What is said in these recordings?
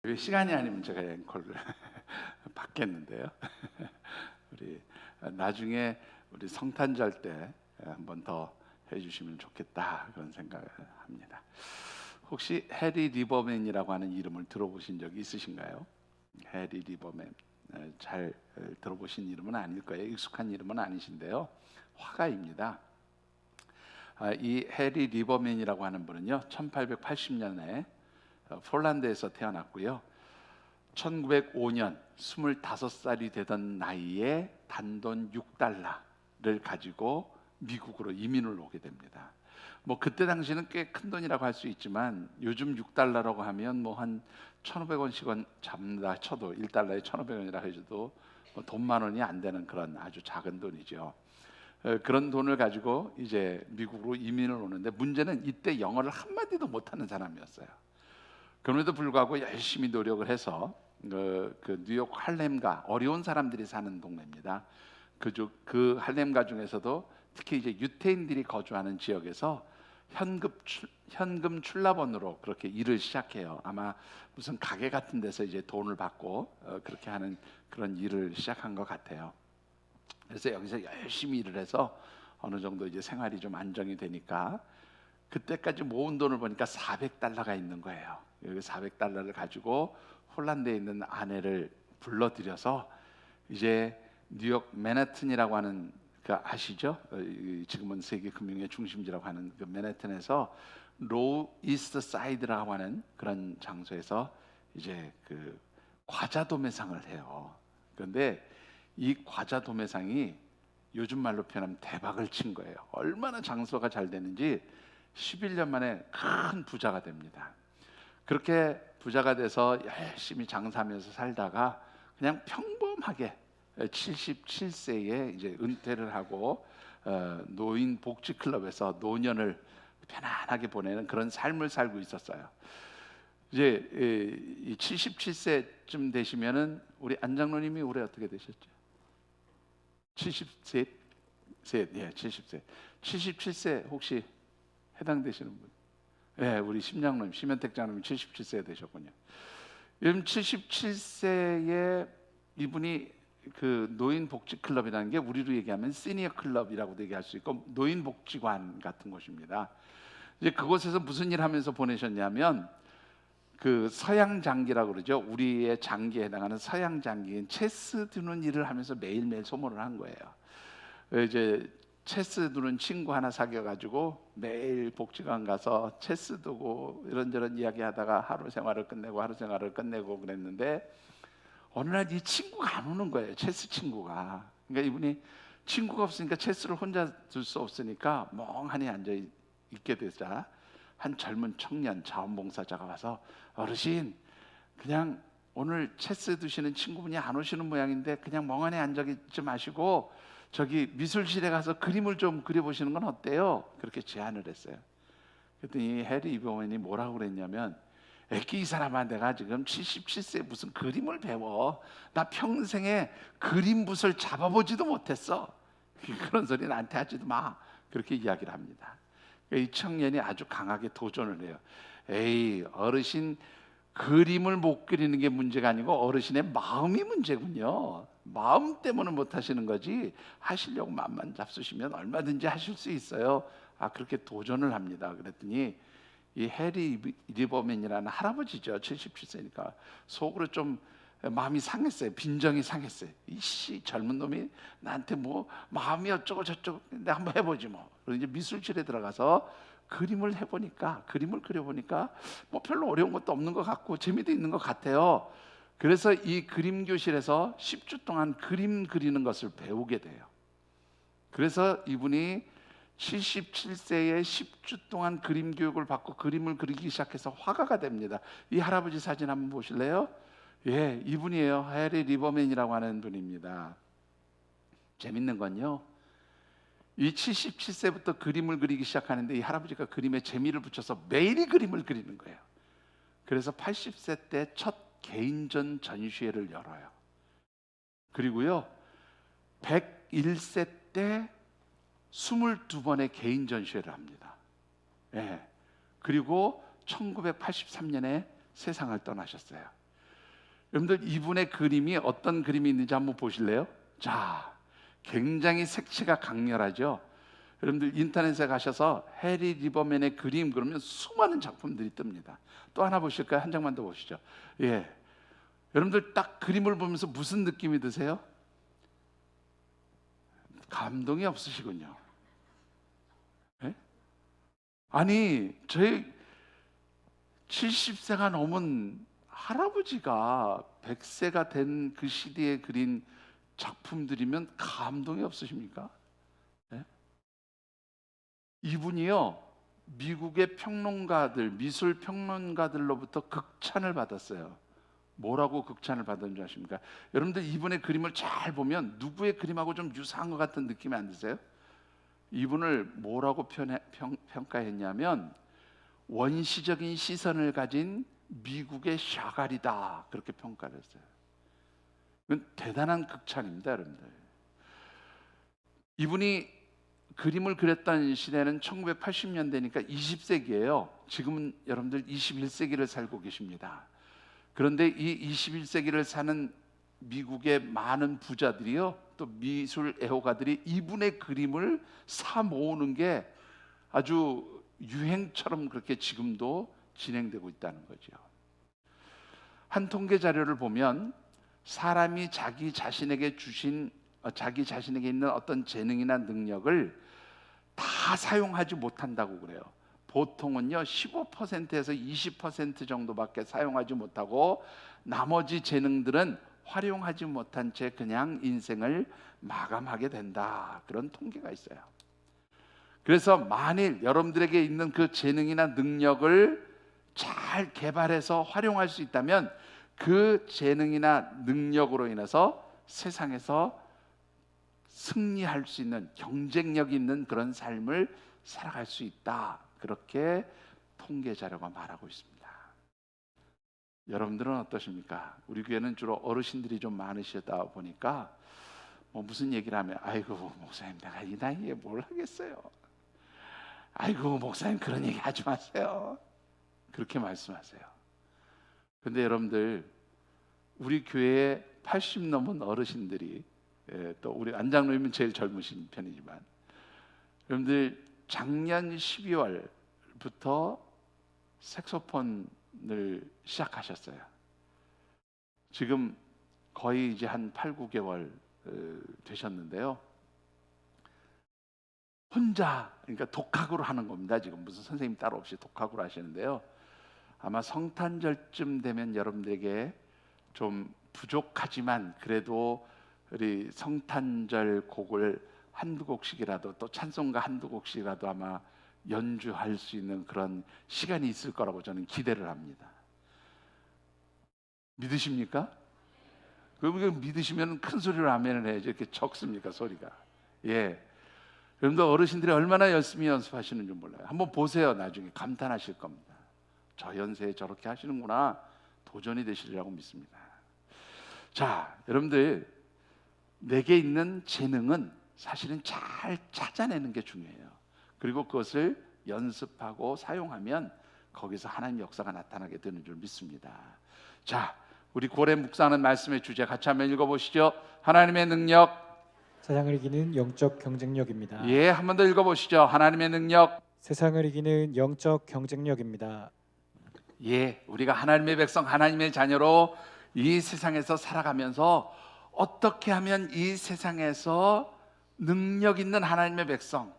이게 시간이 아니면 제가 앵콜을 받겠는데요. 우리 나중에 우리 성탄절 때 한 번 더 해주시면 좋겠다 그런 생각을 합니다. 혹시 해리 리버맨이라고 하는 이름을 들어보신 적이 있으신가요? 해리 리버맨, 잘 들어보신 이름은 아닐 거예요. 익숙한 이름은 아니신데요. 화가입니다. 이 해리 리버맨이라고 하는 분은요, 1880년에 폴란드에서 태어났고요. 1905년 25살이 되던 나이에 단돈 6달러를 가지고 미국으로 이민을 오게 됩니다. 뭐 그때 당시는 꽤 큰 돈이라고 할 수 있지만 요즘 6달러라고 하면 뭐 한 1,500원씩은 잡는다 쳐도 1달러에 1,500원이라 해줘도 뭐 돈 만 원이 안 되는 그런 아주 작은 돈이죠. 그런 돈을 가지고 이제 미국으로 이민을 오는데 문제는 이때 영어를 한마디도 못하는 사람이었어요. 그럼에도 불구하고 열심히 노력을 해서 그 뉴욕 할렘가, 어려운 사람들이 사는 동네입니다. 그 할렘가 중에서도 특히 이제 유태인들이 거주하는 지역에서 현금 출납원으로 그렇게 일을 시작해요. 아마 무슨 가게 같은 데서 이제 돈을 받고 그렇게 하는 그런 일을 시작한 것 같아요. 그래서 여기서 열심히 일을 해서 어느 정도 이제 생활이 좀 안정이 되니까 그때까지 모은 돈을 보니까 400달러가 있는 거예요. 여기 400달러를 가지고 홀란드에 있는 아내를 불러들여서 이제 뉴욕 맨해튼이라고 하는 그 아시죠? 지금은 세계 금융의 중심지라고 하는 그 맨해튼에서 로우 이스트 사이드라고 하는 그런 장소에서 이제 그 과자 도매상을 해요. 그런데 이 과자 도매상이 요즘 말로 표현하면 대박을 친 거예요. 얼마나 장소가 잘 되는지 11년 만에 큰 부자가 됩니다. 그렇게 부자가 돼서 열심히 장사하면서 살다가 그냥 평범하게 77세에 이제 은퇴를 하고 노인 복지 클럽에서 노년을 편안하게 보내는 그런 삶을 살고 있었어요. 이제 77세쯤 되시면은 우리 안장로님이 올해 어떻게 되셨죠? 70세, 예, 70세. 77세 혹시 해당되시는 분? 예, 우리 심장로님, 심현택 장로님 77세 되셨군요. 요즘 77세에 이분이 그 노인복지클럽이라는 게 우리로 얘기하면 시니어 클럽이라고도 얘기할 수 있고 노인복지관 같은 곳입니다. 이제 그곳에서 무슨 일 하면서 보내셨냐면 그 서양 장기라고 그러죠. 우리의 장기에 해당하는 서양 장기인 체스 두는 일을 하면서 매일매일 소모를 한 거예요. 이제 체스 두는 친구 하나 사귀어가지고 매일 복지관 가서 체스 두고 이런저런 이야기하다가 하루 생활을 끝내고 그랬는데 어느 날 이 친구가 안 오는 거예요. 체스 친구가. 그러니까 이분이 친구가 없으니까 체스를 혼자 둘 수 없으니까 멍하니 앉아 있게 되자 한 젊은 청년 자원봉사자가 와서 어르신 그냥 오늘 체스 두시는 친구분이 안 오시는 모양인데 그냥 멍하니 앉아 있지 마시고 저기 미술실에 가서 그림을 좀 그려보시는 건 어때요? 그렇게 제안을 했어요. 그랬더니 해리 이버맨이 뭐라고 그랬냐면 애기 이 사람아 내가 지금 77세에 무슨 그림을 배워 나 평생에 그림 붓을 잡아보지도 못했어 그런 소리 나한테 하지도 마 그렇게 이야기를 합니다. 이 청년이 아주 강하게 도전을 해요. 에이 어르신 그림을 못 그리는 게 문제가 아니고 어르신의 마음이 문제군요. 마음 때문에 못 하시는 거지 하시려고 마음만 잡수시면 얼마든지 하실 수 있어요. 그렇게 도전을 합니다. 그랬더니 이 해리 리버맨이라는 할아버지죠. 77세니까 속으로 좀 마음이 상했어요. 빈정이 상했어요. 이씨 젊은 놈이 나한테 뭐 마음이 어쩌고 저쩌고 내가 한번 해보지 뭐. 그래서 이제 미술실에 들어가서 그림을 그려보니까 뭐 별로 어려운 것도 없는 것 같고 재미도 있는 것 같아요. 그래서 이 그림 교실에서 10주 동안 그림 그리는 것을 배우게 돼요. 그래서 이분이 77세에 10주 동안 그림 교육을 받고 그림을 그리기 시작해서 화가가 됩니다. 이 할아버지 사진 한번 보실래요? 예, 이분이에요. 해리 리버맨이라고 하는 분입니다. 재밌는 건요, 이 77세부터 그림을 그리기 시작하는데 이 할아버지가 그림에 재미를 붙여서 매일 그림을 그리는 거예요. 그래서 80세 때 첫 개인전 전시회를 열어요. 그리고요 101세 때 22번의 개인 전시회를 합니다. 예. 그리고 1983년에 세상을 떠나셨어요. 여러분들 이분의 그림이 어떤 그림이 있는지 한번 보실래요? 자, 굉장히 색채가 강렬하죠. 여러분들 인터넷에 가셔서 해리 리버맨의 그림 그러면 수많은 작품들이 뜹니다. 또 하나 보실까요? 한 장만 더 보시죠. 예, 여러분들 딱 그림을 보면서 무슨 느낌이 드세요? 감동이 없으시군요. 예? 아니, 저희 70세가 넘은 할아버지가 100세가 된 그 시대에 그린 작품들이면 감동이 없으십니까? 예? 이분이요, 미국의 평론가들, 미술 평론가들로부터 극찬을 받았어요. 뭐라고 극찬을 받은 줄 아십니까? 여러분들 이분의 그림을 잘 보면 누구의 그림하고 좀 유사한 것 같은 느낌이 안 드세요? 이분을 뭐라고 평가했냐면 원시적인 시선을 가진 미국의 샤갈이다, 그렇게 평가를 했어요. 이건 대단한 극찬입니다, 여러분들. 이분이 그림을 그렸던 시대는 1980년대니까 20세기예요. 지금은 여러분들 21세기를 살고 계십니다. 그런데 이 21세기를 사는 미국의 많은 부자들이요, 또 미술 애호가들이 이분의 그림을 사 모으는 게 아주 유행처럼 그렇게 지금도 진행되고 있다는 거죠. 한 통계 자료를 보면 사람이 자기 자신에게 있는 어떤 재능이나 능력을 다 사용하지 못한다고 그래요. 보통은요 15%에서 20% 정도밖에 사용하지 못하고 나머지 재능들은 활용하지 못한 채 그냥 인생을 마감하게 된다, 그런 통계가 있어요. 그래서 만일 여러분들에게 있는 그 재능이나 능력을 잘 개발해서 활용할 수 있다면 그 재능이나 능력으로 인해서 세상에서 승리할 수 있는, 경쟁력 있는 그런 삶을 살아갈 수 있다, 그렇게 통계 자료가 말하고 있습니다. 여러분들은 어떠십니까? 우리 교회는 주로 어르신들이 좀 많으시다 보니까 무슨 얘기를 하면 아이고 목사님, 내가 이 나이에 뭘 하겠어요. 아이고 목사님, 그런 얘기 하지 마세요, 그렇게 말씀하세요. 근데 여러분들, 우리 교회에 80 넘은 어르신들이, 또 우리 안장로님은 제일 젊으신 편이지만, 여러분들 작년 12월부터 색소폰을 시작하셨어요. 지금 거의 이제 한 8, 9개월 되셨는데요. 혼자, 그러니까 독학으로 하는 겁니다. 지금 무슨 선생님 따로 없이 독학으로 하시는데요. 아마 성탄절쯤 되면 여러분들에게 좀 부족하지만 그래도 우리 성탄절 곡을 한두 곡씩이라도, 또 찬송가 한두 곡씩이라도 아마 연주할 수 있는 그런 시간이 있을 거라고 저는 기대를 합니다. 믿으십니까? 그럼 믿으시면 큰 소리로 아멘을 해야지, 이렇게 적습니까 소리가? 예. 여러분들 어르신들이 얼마나 열심히 연습하시는지 몰라요. 한번 보세요. 나중에 감탄하실 겁니다. 저 연세에 저렇게 하시는구나, 도전이 되시리라고 믿습니다. 자, 여러분들, 내게 있는 재능은 사실은 잘 찾아내는 게 중요해요. 그리고 그것을 연습하고 사용하면 거기서 하나님 역사가 나타나게 되는 줄 믿습니다. 자, 우리 고래 묵상하는 말씀의 주제 같이 한번 읽어보시죠. 하나님의 능력, 세상을 이기는 영적 경쟁력입니다. 예, 한 번 더 읽어보시죠. 하나님의 능력, 세상을 이기는 영적 경쟁력입니다. 예, 우리가 하나님의 백성, 하나님의 자녀로 이 세상에서 살아가면서 어떻게 하면 이 세상에서 능력 있는 하나님의 백성,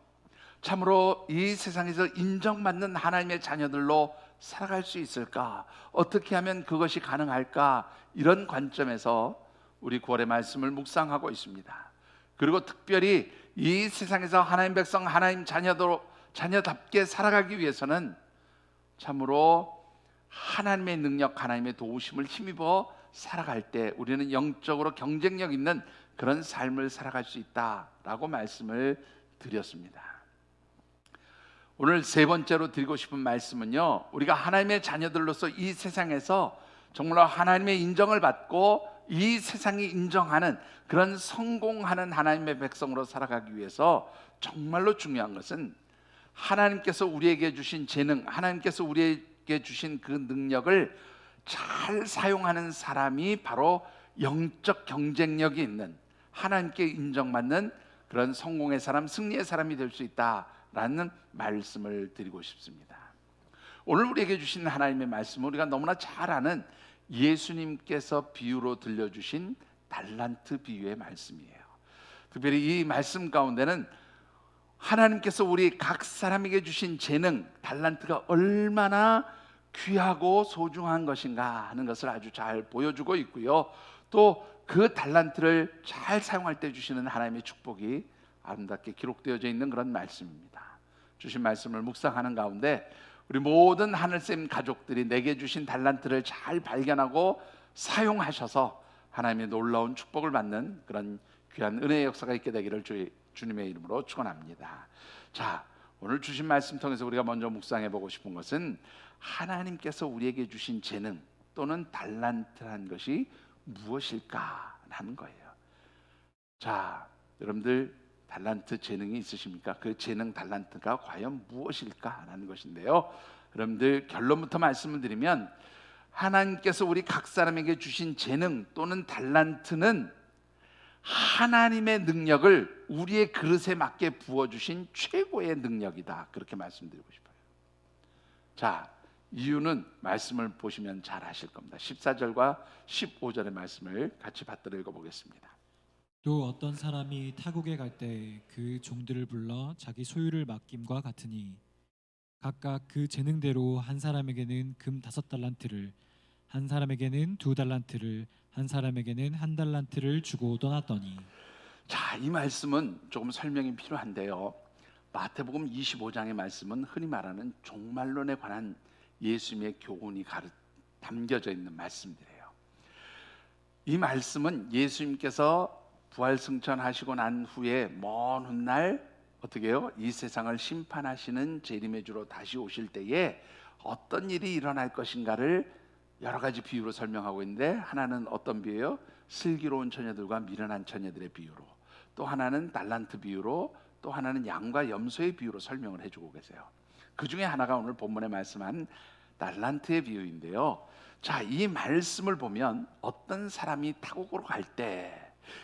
참으로 이 세상에서 인정받는 하나님의 자녀들로 살아갈 수 있을까? 어떻게 하면 그것이 가능할까? 이런 관점에서 우리 9월의 말씀을 묵상하고 있습니다. 그리고 특별히 이 세상에서 하나님 백성, 하나님 자녀답게 살아가기 위해서는 참으로 하나님의 능력, 하나님의 도우심을 힘입어 살아갈 때 우리는 영적으로 경쟁력 있는 그런 삶을 살아갈 수 있다라고 말씀을 드렸습니다. 오늘 세 번째로 드리고 싶은 말씀은요, 우리가 하나님의 자녀들로서 이 세상에서 정말로 하나님의 인정을 받고 이 세상이 인정하는 그런 성공하는 하나님의 백성으로 살아가기 위해서 정말로 중요한 것은 하나님께서 우리에게 주신 재능, 하나님께서 우리에게 주신 그 능력을 잘 사용하는 사람이 바로 영적 경쟁력이 있는, 하나님께 인정받는 그런 성공의 사람, 승리의 사람이 될 수 있다라는 말씀을 드리고 싶습니다. 오늘 우리에게 주신 하나님의 말씀은 우리가 너무나 잘 아는 예수님께서 비유로 들려주신 달란트 비유의 말씀이에요. 특별히 이 말씀 가운데는 하나님께서 우리 각 사람에게 주신 재능, 달란트가 얼마나 귀하고 소중한 것인가 하는 것을 아주 잘 보여주고 있고요. 또 그 달란트를 잘 사용할 때 주시는 하나님의 축복이 아름답게 기록되어져 있는 그런 말씀입니다. 주신 말씀을 묵상하는 가운데 우리 모든 하늘샘 가족들이 내게 주신 달란트를 잘 발견하고 사용하셔서 하나님의 놀라운 축복을 받는 그런 귀한 은혜의 역사가 있게 되기를 주님의 이름으로 축원합니다. 자, 오늘 주신 말씀 통해서 우리가 먼저 묵상해 보고 싶은 것은 하나님께서 우리에게 주신 재능 또는 달란트란 것이 무엇일까 하는 거예요. 자, 여러분들 달란트 재능이 있으십니까? 그 재능 달란트가 과연 무엇일까 하는 것인데요. 여러분들 결론부터 말씀을 드리면 하나님께서 우리 각 사람에게 주신 재능 또는 달란트는 하나님의 능력을 우리의 그릇에 맞게 부어주신 최고의 능력이다. 그렇게 말씀드리고 싶어요. 자, 이유는 말씀을 보시면 잘 아실 겁니다. 14절과 15절의 말씀을 같이 받들어 읽어보겠습니다. 또 어떤 사람이 타국에 갈 때 그 종들을 불러 자기 소유를 맡김과 같으니 각각 그 재능대로 한 사람에게는 금 5달란트를, 한 사람에게는 2달란트를, 한 사람에게는 1달란트를 주고 떠났더니. 자, 이 말씀은 조금 설명이 필요한데요. 마태복음 25장의 말씀은 흔히 말하는 종말론에 관한 예수님의 교훈이 담겨져 있는 말씀들이에요. 이 말씀은 예수님께서 부활승천하시고 난 후에 먼 훗날 어떻게 해요? 이 세상을 심판하시는 재림의 주로 다시 오실 때에 어떤 일이 일어날 것인가를 여러 가지 비유로 설명하고 있는데, 하나는 어떤 비유예요? 슬기로운 처녀들과 미련한 처녀들의 비유로, 또 하나는 달란트 비유로, 또 하나는 양과 염소의 비유로 설명을 해주고 계세요. 그 중에 하나가 오늘 본문에 말씀한 달란트의 비유인데요. 자, 이 말씀을 보면 어떤 사람이 타국으로 갈 때,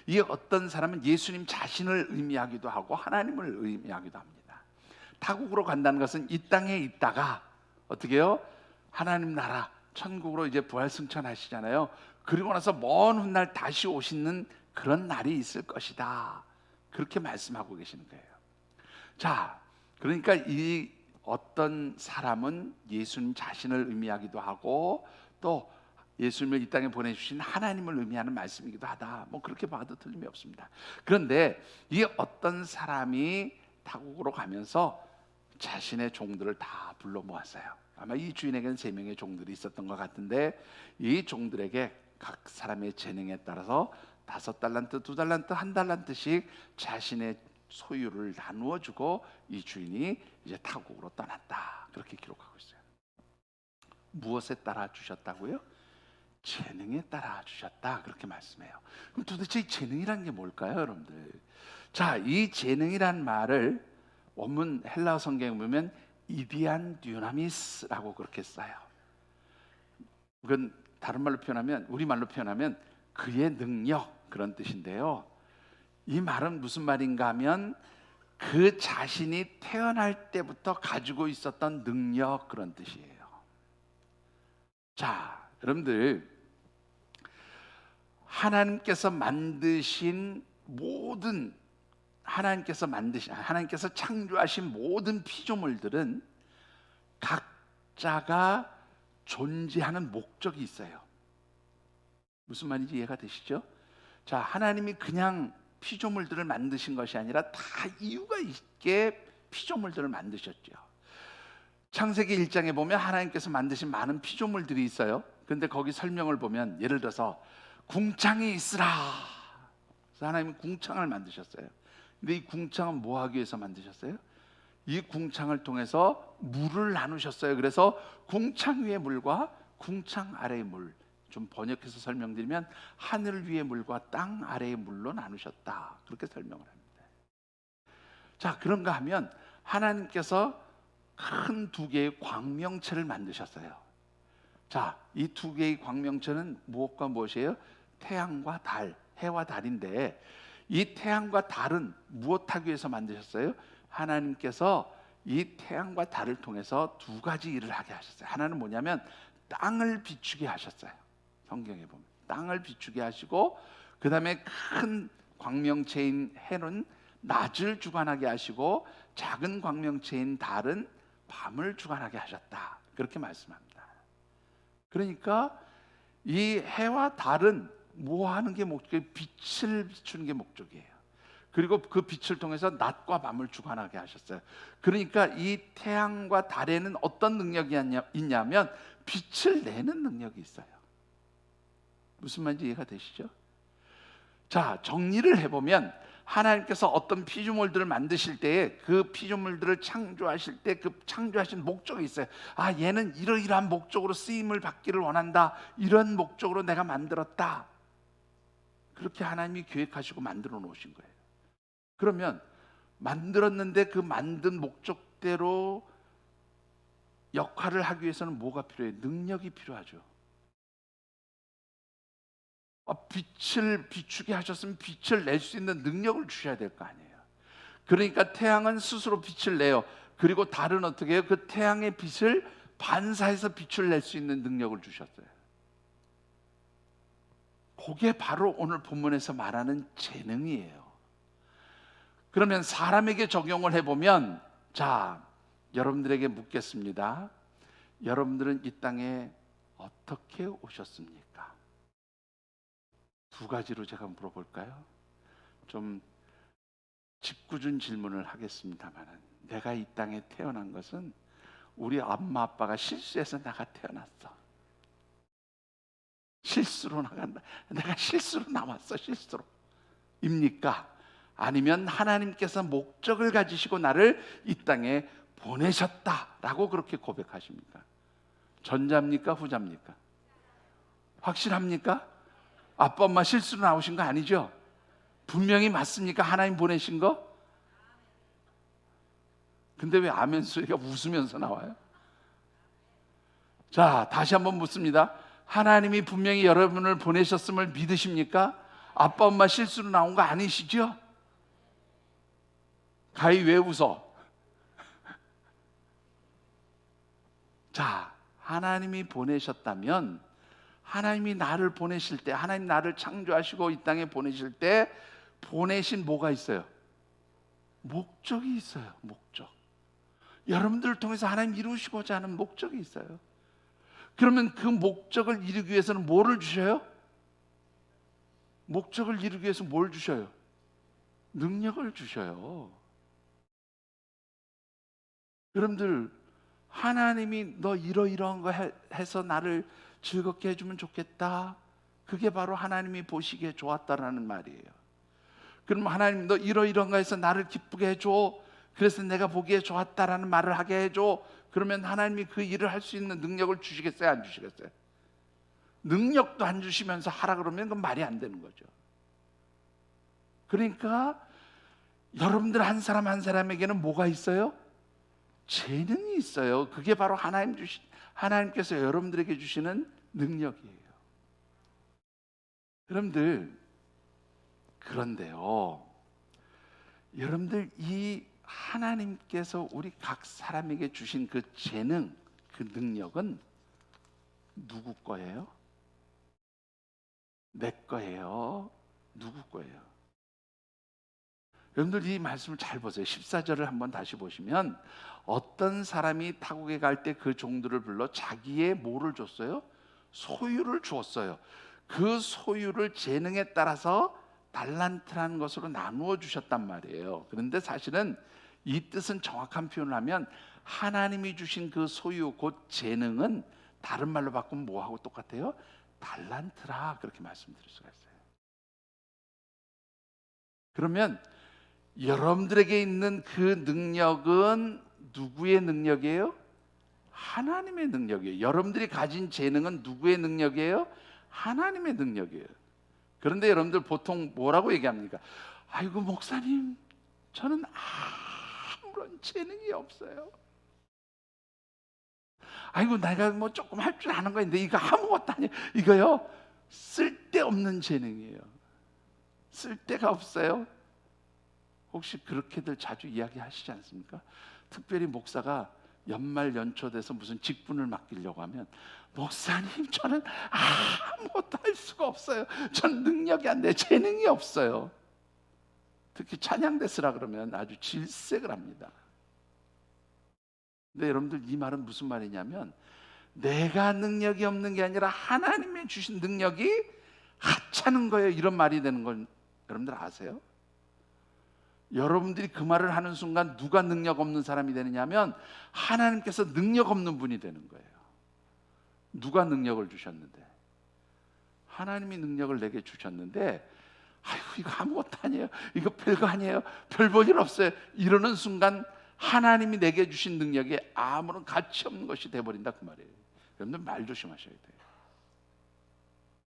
이 어떤 사람은 예수님 자신을 의미하기도 하고 하나님을 의미하기도 합니다. 타국으로 간다는 것은 이 땅에 있다가 어떻게 해요? 하나님 나라 천국으로 이제 부활승천하시잖아요. 그리고 나서 먼 훗날 다시 오시는 그런 날이 있을 것이다. 그렇게 말씀하고 계시는 거예요. 자, 그러니까 이 어떤 사람은 예수님 자신을 의미하기도 하고 또 예수님을 이 땅에 보내주신 하나님을 의미하는 말씀이기도 하다. 뭐 그렇게 봐도 틀림이 없습니다. 그런데 이 어떤 사람이 타국으로 가면서 자신의 종들을 다 불러 모았어요. 아마 이 주인에게는 3명의 종들이 있었던 것 같은데, 이 종들에게 각 사람의 재능에 따라서 5달란트, 2달란트, 1달란트씩 자신의 소유를 나누어 주고 이 주인이 이제 타국으로 떠났다. 그렇게 기록하고 있어요. 무엇에 따라 주셨다고요? 재능에 따라 주셨다. 그렇게 말씀해요. 그럼 도대체 이 재능이란 게 뭘까요, 여러분들? 자, 이 재능이란 말을 원문 헬라어 성경에 보면 이디안 듀나미스라고 그렇게 써요. 그건 다른 말로 표현하면, 우리말로 표현하면 그의 능력, 그런 뜻인데요. 이 말은 무슨 말인가 하면 그 자신이 태어날 때부터 가지고 있었던 능력, 그런 뜻이에요. 자, 여러분들 하나님께서 만드신 모든, 하나님께서 창조하신 모든 피조물들은 각자가 존재하는 목적이 있어요. 무슨 말인지 이해가 되시죠? 자, 하나님이 그냥 피조물들을 만드신 것이 아니라 다 이유가 있게 피조물들을 만드셨죠. 창세기 1장에 보면 하나님께서 만드신 많은 피조물들이 있어요. 그런데 거기 설명을 보면 예를 들어서 궁창이 있으라. 그래서 하나님은 궁창을 만드셨어요. 근데 이 궁창은 뭐 하기 위해서 만드셨어요? 이 궁창을 통해서 물을 나누셨어요. 그래서 궁창 위의 물과 궁창 아래의 물, 좀 번역해서 설명드리면 하늘 위의 물과 땅 아래의 물로 나누셨다. 그렇게 설명을 합니다. 자, 그런가 하면 하나님께서 큰 2개의 광명체를 만드셨어요. 자, 이 두 개의 광명체는 무엇과 무엇이에요? 태양과 달, 해와 달인데, 이 태양과 달은 무엇하기 위해서 만드셨어요? 하나님께서 이 태양과 달을 통해서 두 가지 일을 하게 하셨어요. 하나는 뭐냐면 땅을 비추게 하셨어요. 성경에 보면 땅을 비추게 하시고, 그 다음에 큰 광명체인 해는 낮을 주관하게 하시고, 작은 광명체인 달은 밤을 주관하게 하셨다, 그렇게 말씀합니다. 그러니까 이 해와 달은 뭐 하는 게 목적이에요? 빛을 비추는 게 목적이에요. 그리고 그 빛을 통해서 낮과 밤을 주관하게 하셨어요. 그러니까 이 태양과 달에는 어떤 능력이 있냐면 빛을 내는 능력이 있어요. 무슨 말인지 이해가 되시죠? 자, 정리를 해보면 하나님께서 어떤 피조물들을 만드실 때에 그 피조물들을 창조하실 때 그 창조하신 목적이 있어요. 아, 얘는 이러이러한 목적으로 쓰임을 받기를 원한다, 이런 목적으로 내가 만들었다, 그렇게 하나님이 계획하시고 만들어 놓으신 거예요. 그러면 만들었는데 그 만든 목적대로 역할을 하기 위해서는 뭐가 필요해요? 능력이 필요하죠. 빛을 비추게 하셨으면 빛을 낼 수 있는 능력을 주셔야 될 거 아니에요. 그러니까 태양은 스스로 빛을 내요. 그리고 달은 어떻게 해요? 그 태양의 빛을 반사해서 빛을 낼 수 있는 능력을 주셨어요. 그게 바로 오늘 본문에서 말하는 재능이에요. 그러면 사람에게 적용을 해보면, 자, 여러분들에게 묻겠습니다. 여러분들은 이 땅에 어떻게 오셨습니까? 두 가지로 제가 물어볼까요? 좀 짓궂은 질문을 하겠습니다만, 내가 이 땅에 태어난 것은 우리 엄마 아빠가 실수해서 내가 태어났어. 실수로 나간다. 내가 실수로 나왔어. 실수로. 입니까? 아니면 하나님께서 목적을 가지시고 나를 이 땅에 보내셨다라고 그렇게 고백하십니까? 전자입니까? 후자입니까? 확실합니까? 아빠 엄마 실수로 나오신 거 아니죠? 분명히 맞습니까? 하나님 보내신 거? 근데 왜 아멘 소리가 웃으면서 나와요? 자, 다시 한번 묻습니다. 하나님이 분명히 여러분을 보내셨음을 믿으십니까? 아빠 엄마 실수로 나온 거 아니시죠? 가히 왜 웃어? 자, 하나님이 보내셨다면, 하나님이 나를 보내실 때, 하나님 나를 창조하시고 이 땅에 보내실 때 보내신 뭐가 있어요? 목적이 있어요. 목적. 여러분들을 통해서 하나님 이루시고자 하는 목적이 있어요. 그러면 그 목적을 이루기 위해서는 뭐를 주셔요? 목적을 이루기 위해서 뭘 주셔요? 능력을 주셔요. 여러분들, 하나님이 너 이러이러한 거 해서 나를 즐겁게 해주면 좋겠다, 그게 바로 하나님이 보시기에 좋았다라는 말이에요. 그럼 하나님 너 이러이러한 거 해서 나를 기쁘게 해줘, 그래서 내가 보기에 좋았다라는 말을 하게 해줘. 그러면 하나님이 그 일을 할 수 있는 능력을 주시겠어요? 안 주시겠어요? 능력도 안 주시면서 하라 그러면 그건 말이 안 되는 거죠. 그러니까 여러분들 한 사람 한 사람에게는 뭐가 있어요? 재능이 있어요. 그게 바로 하나님께서 여러분들에게 주시는 능력이에요. 여러분들, 그런데요, 여러분들 이 하나님께서 우리 각 사람에게 주신 그 재능, 그 능력은 누구 거예요? 내 거예요? 누구 거예요? 여러분들 이 말씀을 잘 보세요. 14절을 한번 다시 보시면, 어떤 사람이 타국에 갈 때 그 종들을 불러 자기의 뭐를 줬어요? 소유를 주었어요. 그 소유를 재능에 따라서 달란트라는 것으로 나누어 주셨단 말이에요. 그런데 사실은 이 뜻은 정확한 표현을 하면 하나님이 주신 그 소유, 곧 재능은 다른 말로 바꾸면 뭐하고 똑같아요? 달란트라, 그렇게 말씀드릴 수가 있어요. 그러면 여러분들에게 있는 그 능력은 누구의 능력이에요? 하나님의 능력이에요. 여러분들이 가진 재능은 누구의 능력이에요? 하나님의 능력이에요. 그런데 여러분들 보통 뭐라고 얘기합니까? 아이고 목사님, 저는 아무런 재능이 없어요. 아이고 내가 뭐 조금 할 줄 아는 거인데 이거 아무것도 아니에요. 이거요 쓸데없는 재능이에요. 쓸데가 없어요. 혹시 그렇게들 자주 이야기하시지 않습니까? 특별히 목사가 연말 연초 돼서 무슨 직분을 맡기려고 하면 목사님 저는 아무것도 할 수가 없어요. 전 능력이 안 돼요. 재능이 없어요. 특히 찬양대 쓰라 그러면 아주 질색을 합니다. 근데 여러분들 이 말은 무슨 말이냐면 내가 능력이 없는 게 아니라 하나님이 주신 능력이 하찮은 거예요. 이런 말이 되는 건 여러분들 아세요? 여러분들이 그 말을 하는 순간 누가 능력 없는 사람이 되느냐 하면 하나님께서 능력 없는 분이 되는 거예요. 누가 능력을 주셨는데? 하나님이 능력을 내게 주셨는데 아이고 이거 아무것도 아니에요. 이거 별거 아니에요. 별 볼 일 없어요. 이러는 순간 하나님이 내게 주신 능력이 아무런 가치 없는 것이 돼버린다 그 말이에요. 여러분들 말 조심하셔야 돼요.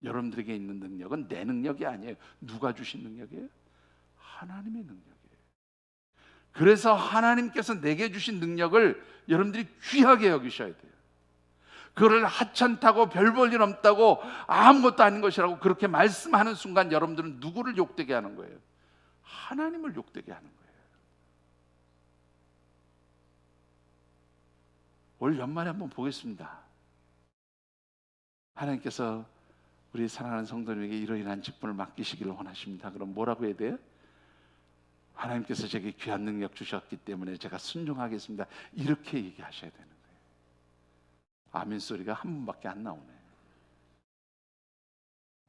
여러분들에게 있는 능력은 내 능력이 아니에요. 누가 주신 능력이에요? 하나님의 능력이에요. 그래서 하나님께서 내게 주신 능력을 여러분들이 귀하게 여기셔야 돼요. 그거를 하찮다고 별 볼 일 없다고 아무것도 아닌 것이라고 그렇게 말씀하는 순간 여러분들은 누구를 욕되게 하는 거예요? 하나님을 욕되게 하는 거예요. 올 연말에 한번 보겠습니다. 하나님께서 우리 사랑하는 성도님에게 이러이러한 직분을 맡기시기를 원하십니다. 그럼 뭐라고 해야 돼요? 하나님께서 제게 귀한 능력 주셨기 때문에 제가 순종하겠습니다. 이렇게 얘기하셔야 되는 거예요. 아멘 소리가 한 분밖에 안 나오네.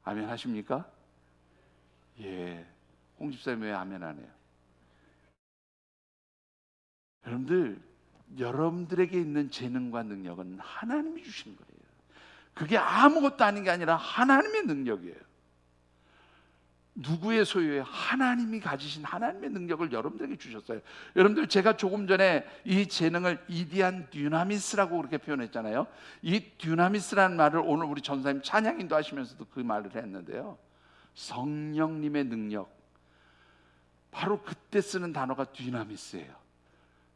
아멘 하십니까? 예. 홍 집사님 왜 아멘 안 해요? 여러분들, 여러분들에게 있는 재능과 능력은 하나님이 주신 거예요. 그게 아무것도 아닌 게 아니라 하나님의 능력이에요. 누구의 소유예요? 하나님이 가지신 하나님의 능력을 여러분들에게 주셨어요. 여러분들 제가 조금 전에 이 재능을 이디안 듀나미스라고 그렇게 표현했잖아요. 이 듀나미스라는 말을 오늘 우리 전사님 찬양인도 하시면서도 그 말을 했는데요. 성령님의 능력, 바로 그때 쓰는 단어가 듀나미스예요.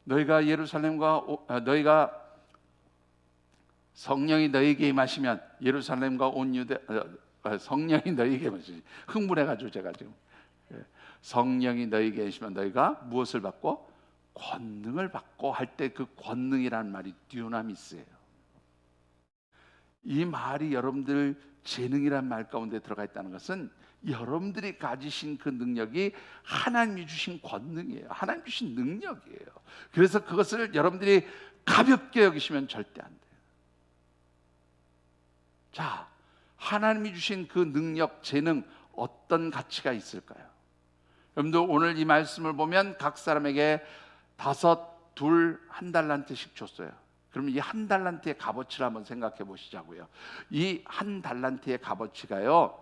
너희가 성령이 너희에게 임하시면 예루살렘과 온 유대 성령이 너희에게 임하시지 흥분해가지고 제가 지금 성령이 너희에게 임하시면 너희가 무엇을 받고? 권능을 받고 할 때 그 권능이라는 말이 듀나미스예요. 이 말이 여러분들 재능이란 말 가운데 들어가 있다는 것은 여러분들이 가지신 그 능력이 하나님이 주신 권능이에요. 하나님 주신 능력이에요. 그래서 그것을 여러분들이 가볍게 여기시면 절대 안 돼요. 자, 하나님이 주신 그 능력, 재능 어떤 가치가 있을까요? 여러분들 오늘 이 말씀을 보면 각 사람에게 5, 2, 1달란트씩 줬어요. 그러면 이 1달란트의 값어치를 한번 생각해 보시자고요. 이 1달란트의 값어치가요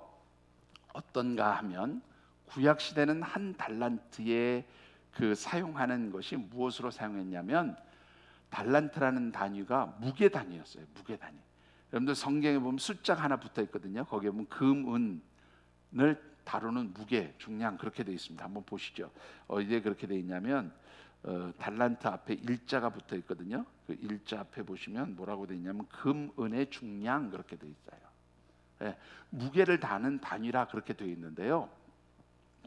어떤가 하면 구약 시대는 1달란트에 그 사용하는 것이 무엇으로 사용했냐면 달란트라는 단위가 무게 단위였어요. 무게 단위. 여러분들 성경에 보면 숫자가 하나 붙어 있거든요. 거기에 보면 금, 은을 다루는 무게, 중량 그렇게 되어 있습니다. 한번 보시죠. 어디에 그렇게 되어 있냐면 달란트 앞에 일자가 붙어 있거든요. 그 일자 앞에 보시면 뭐라고 되어 있냐면 금, 은의 중량 그렇게 되어 있어요. 예, 무게를 다는 단위라 그렇게 되어 있는데요.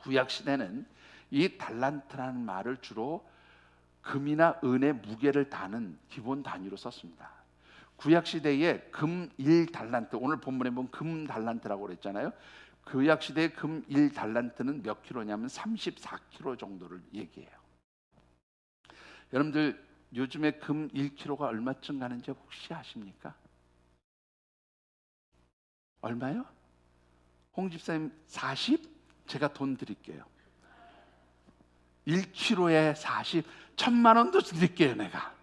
구약 시대는 이 달란트라는 말을 주로 금이나 은의 무게를 다는 기본 단위로 썼습니다. 구약 시대에 금 1달란트, 오늘 본문에 보면 금 달란트라고 그랬잖아요. 구약 시대의 금 1달란트는 몇 킬로냐면 34kg 정도를 얘기해요. 여러분들 요즘에 금 1kg가 얼마쯤 가는지 혹시 아십니까? 얼마요? 홍 집사님 40? 제가 돈 드릴게요. 1kg에 40, 1000만 원도 드릴게요 내가.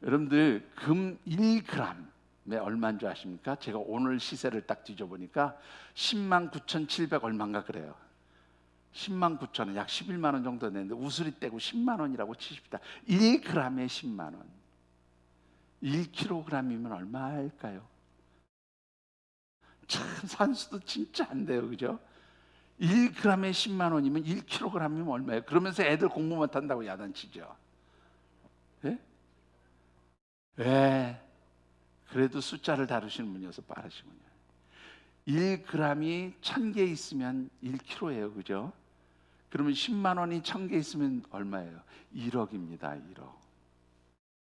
여러분들 금 1g에 얼마인 줄 아십니까? 제가 오늘 시세를 딱 뒤져보니까 109,700 얼마인가 그래요. 109,000원, 약 11만 원 정도 되는데 우수리 떼고 10만 원이라고 치십시다. 1g에 10만 원. 1kg이면 얼마일까요? 참 산수도 진짜 안 돼요, 그죠? 1g에 10만 원이면 1kg이면 얼마예요? 그러면서 애들 공부 못한다고 야단치죠. 예? 예. 그래도 숫자를 다루시는 분이어서 빠르시군요. 1g이 1000개 있으면 1kg예요. 그죠? 그러면 10만 원이 1000개 있으면 얼마예요? 1억입니다. 1억.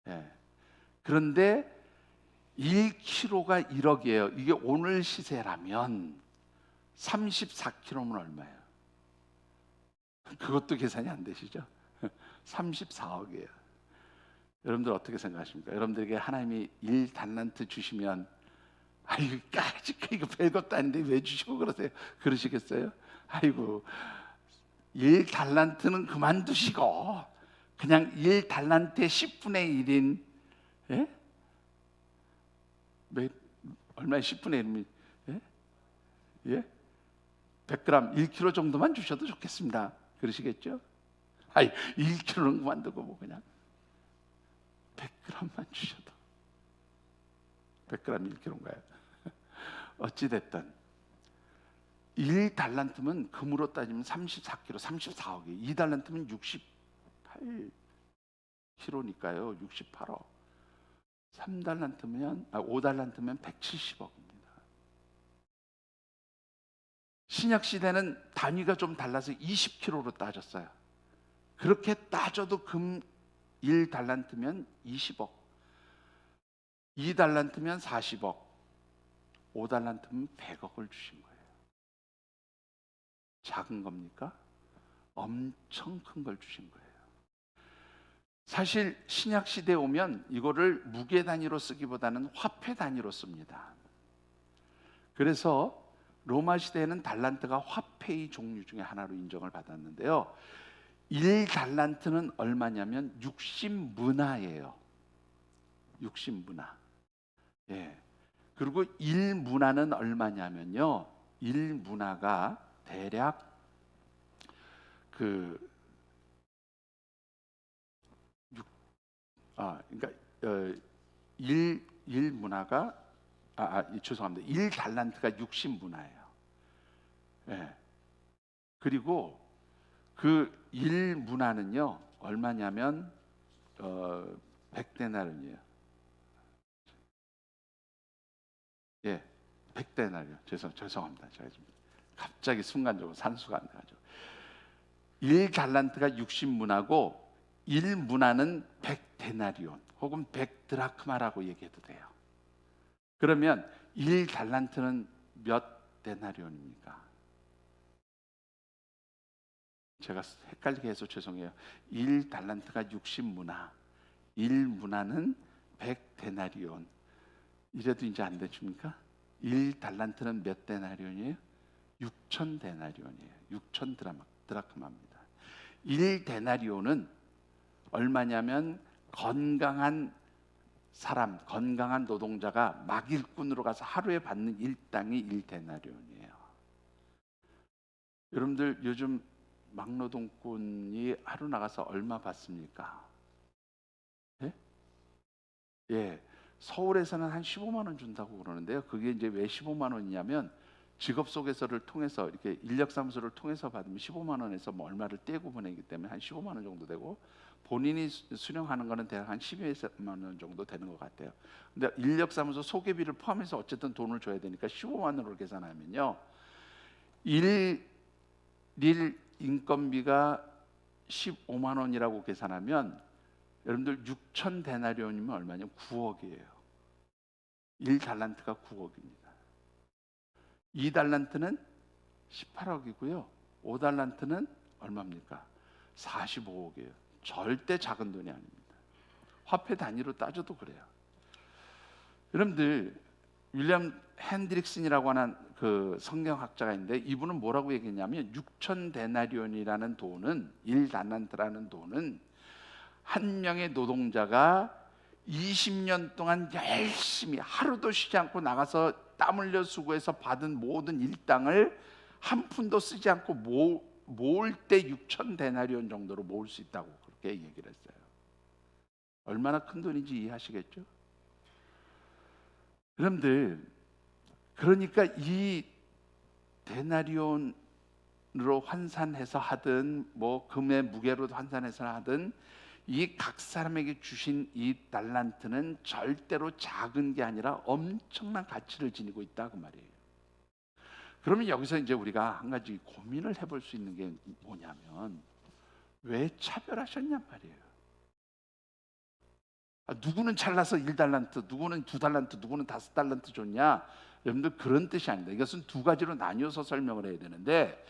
예. 그런데 1kg가 1억이에요. 이게 오늘 시세라면 34kg면 얼마예요? 그것도 계산이 안 되시죠? 34억이에요. 여러분들 어떻게 생각하십니까? 여러분들에게 하나님이 1달란트 주시면 아이고 까짓 이거 별것도 아닌데 왜 주시고 그러세요? 그러시겠어요? 아이고 1달란트는 그만두시고 그냥 1달란트의 10분의 1인 예? 얼마에 10분의 1이면 예? 예? 100g 1kg 정도만 주셔도 좋겠습니다. 그러시겠죠? 아이 1kg는 그만두고 뭐 그냥 100g만 주셔도 100g 1kg인가요? 어찌됐든 1달란트면 금으로 따지면 34kg 34억이 2달란트면 68kg니까요 68억 3달란트면 5달란트면 170억입니다. 신약 시대는 단위가 좀 달라서 20kg로 따졌어요. 그렇게 따져도 금 1달란트면 20억 2달란트면 40억 5달란트면 100억을 주신 거예요. 작은 겁니까? 엄청 큰 걸 주신 거예요. 사실 신약 시대에 오면 이거를 무게 단위로 쓰기보다는 화폐 단위로 씁니다. 그래서 로마 시대에는 달란트가 화폐의 종류 중에 하나로 인정을 받았는데요. 1달란트는 얼마냐면 60문화예요. 60문화. 예. 그리고 1문화는 얼마냐면요. 1문화가 대략 그러니까 1문화가 죄송합니다. 1달란트가 60문화예요. 예. 그리고 그 1문화는요. 얼마냐면 100데나리온이에요. 예. 100데나리온. 죄송합니다. 제가 지금 갑자기 순간적으로 산수가 안 나가죠. 1달란트가 60문화고 1문화는 100데나리온 혹은 100드라크마라고 얘기해도 돼요. 그러면 1달란트는 몇 데나리온입니까? 제가 헷갈리게 해서 죄송해요. 1달란트가 60문화 1문화는 100데나리온 이래도 이제 안 되십니까? 1달란트는 몇 데나리온이에요? 6,000데나리온이에요. 6,000드라크마입니다. 1데나리온은 얼마냐면 건강한 사람, 건강한 노동자가 막일꾼으로 가서 하루에 받는 일당이 1데나리온이에요. 여러분들 요즘 막노동꾼이 하루 나가서 얼마 받습니까? 예? 예. 서울에서는 한 15만 원 준다고 그러는데요. 그게 이제 왜 15만 원이냐면 직업 소개서를 통해서 이렇게 인력사무소를 통해서 받으면 15만 원에서 뭐 얼마를 떼고 보내기 때문에 한 15만 원 정도 되고 본인이 수령하는 거는 대략 한 12만 원 정도 되는 것 같아요. 근데 인력사무소 소개비를 포함해서 어쨌든 돈을 줘야 되니까 15만 원으로 계산하면요. 일 인건비가 15만 원이라고 계산하면 여러분들 6,000데나리온이면 얼마냐면 9억이에요. 1달란트가 9억입니다. 2달란트는 18억이고요. 5달란트는 얼마입니까? 45억이에요. 절대 작은 돈이 아닙니다. 화폐 단위로 따져도 그래요. 여러분들 윌리엄 핸드릭슨이라고 하는 그 성경학자가 있는데 이분은 뭐라고 얘기했냐면 6,000데나리온이라는 돈은 1달란트라는 돈은 한 명의 노동자가 20년 동안 열심히 하루도 쉬지 않고 나가서 땀 흘려 수고해서 받은 모든 일당을 한 푼도 쓰지 않고 모을 때 6,000데나리온 정도로 모을 수 있다고 그렇게 얘기를 했어요. 얼마나 큰 돈인지 이해하시겠죠? 여러분들 그러니까 이 데나리온으로 환산해서 하든 뭐 금의 무게로 환산해서 하든 이 각 사람에게 주신 이 달란트는 절대로 작은 게 아니라 엄청난 가치를 지니고 있다 그 말이에요. 그러면 여기서 이제 우리가 한 가지 고민을 해볼 수 있는 게 뭐냐면, 왜 차별하셨냔 말이에요. 누구는 잘라서 1달란트, 누구는 2달란트, 누구는 5달란트 줬냐? 여러분들 그런 뜻이 아닙니다. 이것은 두 가지로 나뉘어서 설명을 해야 되는데,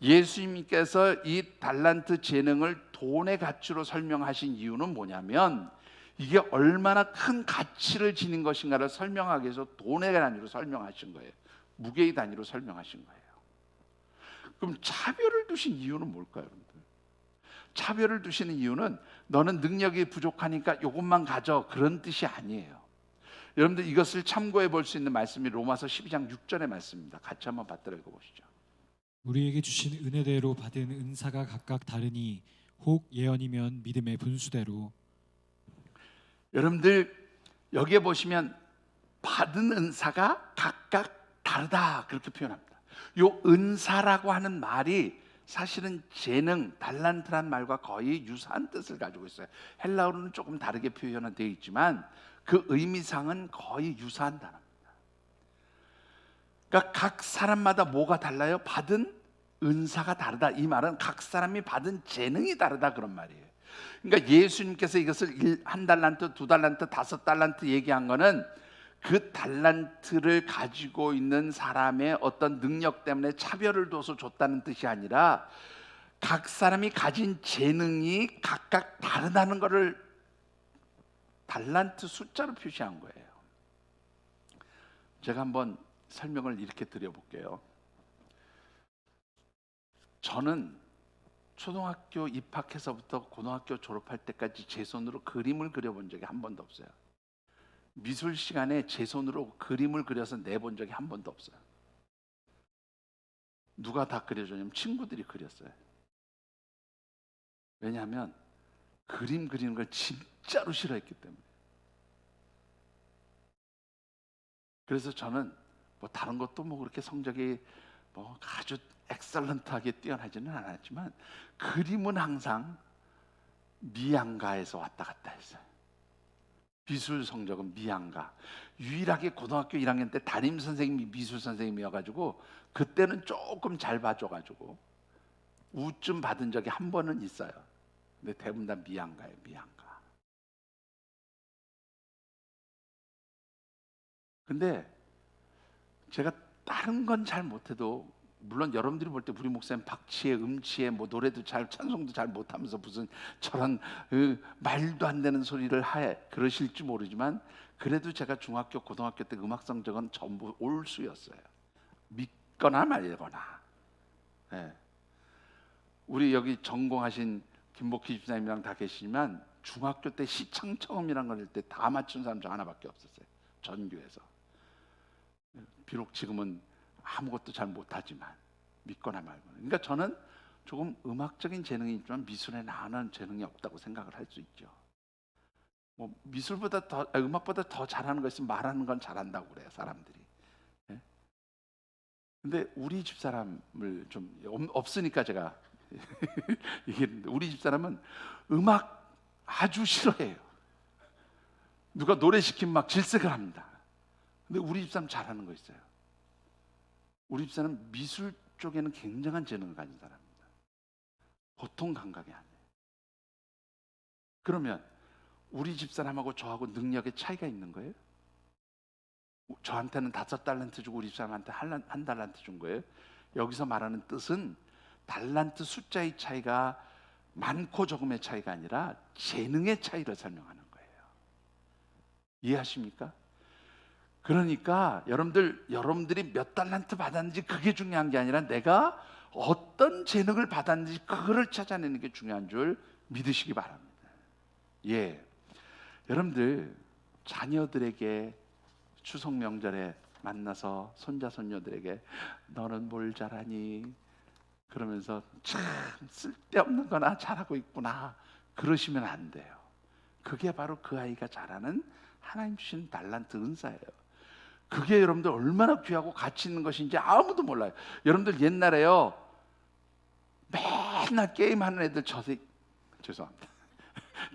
예수님께서 이 달란트 재능을 돈의 가치로 설명하신 이유는 뭐냐면, 이게 얼마나 큰 가치를 지닌 것인가를 설명하기 위해서 돈의 단위로 설명하신 거예요. 무게의 단위로 설명하신 거예요. 그럼 차별을 두신 이유는 뭘까요, 여러분들? 차별을 두시는 이유는 너는 능력이 부족하니까 이것만 가져, 그런 뜻이 아니에요. 여러분들 이것을 참고해 볼 수 있는 말씀이 로마서 12장 6절의 말씀입니다. 같이 한번 받들어 읽어보시죠. 우리에게 주신 은혜대로 받은 은사가 각각 다르니 혹 예언이면 믿음의 분수대로. 여러분들 여기에 보시면 받은 은사가 각각 다르다 그렇게 표현합니다. 요 은사라고 하는 말이 사실은 재능, 달란트란 말과 거의 유사한 뜻을 가지고 있어요. 헬라어로는 조금 다르게 표현은 되어 있지만 그 의미상은 거의 유사한 단어입니다. 그러니까 각 사람마다 뭐가 달라요? 받은 은사가 다르다. 이 말은 각 사람이 받은 재능이 다르다 그런 말이에요. 그러니까 예수님께서 이것을 1달란트, 2달란트, 5달란트 얘기한 거는 그 달란트를 가지고 있는 사람의 어떤 능력 때문에 차별을 둬서 줬다는 뜻이 아니라 각 사람이 가진 재능이 각각 다르다는 것을 달란트 숫자로 표시한 거예요. 제가 한번 설명을 이렇게 드려볼게요. 저는 초등학교 입학해서부터 고등학교 졸업할 때까지 제 손으로 그림을 그려본 적이 한 번도 없어요. 미술 시간에 제 손으로 그림을 그려서 내본 적이 한 번도 없어요. 누가 다 그려줬냐면 친구들이 그렸어요. 왜냐하면 그림 그리는 걸 진짜로 싫어했기 때문에. 그래서 저는 뭐 다른 것도 뭐 그렇게 성적이 뭐 아주 엑셀런트하게 뛰어나지는 않았지만 그림은 항상 미양가에서 왔다 갔다 했어요. 미술 성적은 미양가. 유일하게 고등학교 1학년 때 담임 선생님이 미술 선생님이어가지고 그때는 조금 잘 봐줘가지고 우쯤 받은 적이 한 번은 있어요. 근데 대부분 다 미양가예요. 미양가. 근데 제가 다른 건 잘 못해도, 물론 여러분들이 볼 때 우리 목사님 박치에 음치에 뭐 노래도 잘 찬송도 잘 못하면서 무슨 저런 말도 안 되는 소리를 해 그러실지 모르지만, 그래도 제가 중학교 고등학교 때 음악 성적은 전부 올수였어요. 믿거나 말거나. 네. 우리 여기 전공하신 김복희 집사님이랑 다 계시지만 중학교 때 시창 처음이란 걸 할 때 다 맞춘 사람 저 하나밖에 없었어요. 전교에서. 비록 지금은 아무것도 잘 못하지만 믿거나 말거나. 그러니까 저는 조금 음악적인 재능이 있지만 미술에 나는 재능이 없다고 생각을 할 수 있죠. 뭐 미술보다 더 음악보다 더 잘하는 거 있으면 말하는 건 잘한다고 그래요 사람들이. 예? 근데 우리 집 사람을 좀 없으니까 제가 이게 우리 집 사람은 음악 아주 싫어해요. 누가 노래 시키면 막 질색을 합니다. 근데 우리 집 사람 잘하는 거 있어요. 우리 집사람은 미술 쪽에는 굉장한 재능을 가진 사람입니다. 보통 감각이 아니에요. 그러면 우리 집사람하고 저하고 능력의 차이가 있는 거예요? 저한테는 5달란트 주고 우리 집사람한테 한 달란트 준 거예요? 여기서 말하는 뜻은 달란트 숫자의 차이가 많고 적음의 차이가 아니라 재능의 차이를 설명하는 거예요. 이해하십니까? 그러니까 여러분들이 몇 달란트 받았는지 그게 중요한 게 아니라 내가 어떤 재능을 받았는지 그거를 찾아내는 게 중요한 줄 믿으시기 바랍니다. 예, 여러분들 자녀들에게 추석 명절에 만나서 손자 손녀들에게 너는 뭘 잘하니? 그러면서 참 쓸데없는 거나 잘하고 있구나 그러시면 안 돼요. 그게 바로 그 아이가 잘하는 하나님 주신 달란트 은사예요. 그게 여러분들 얼마나 귀하고 가치 있는 것인지 아무도 몰라요. 여러분들 옛날에요 맨날 게임하는 애들 죄송합니다.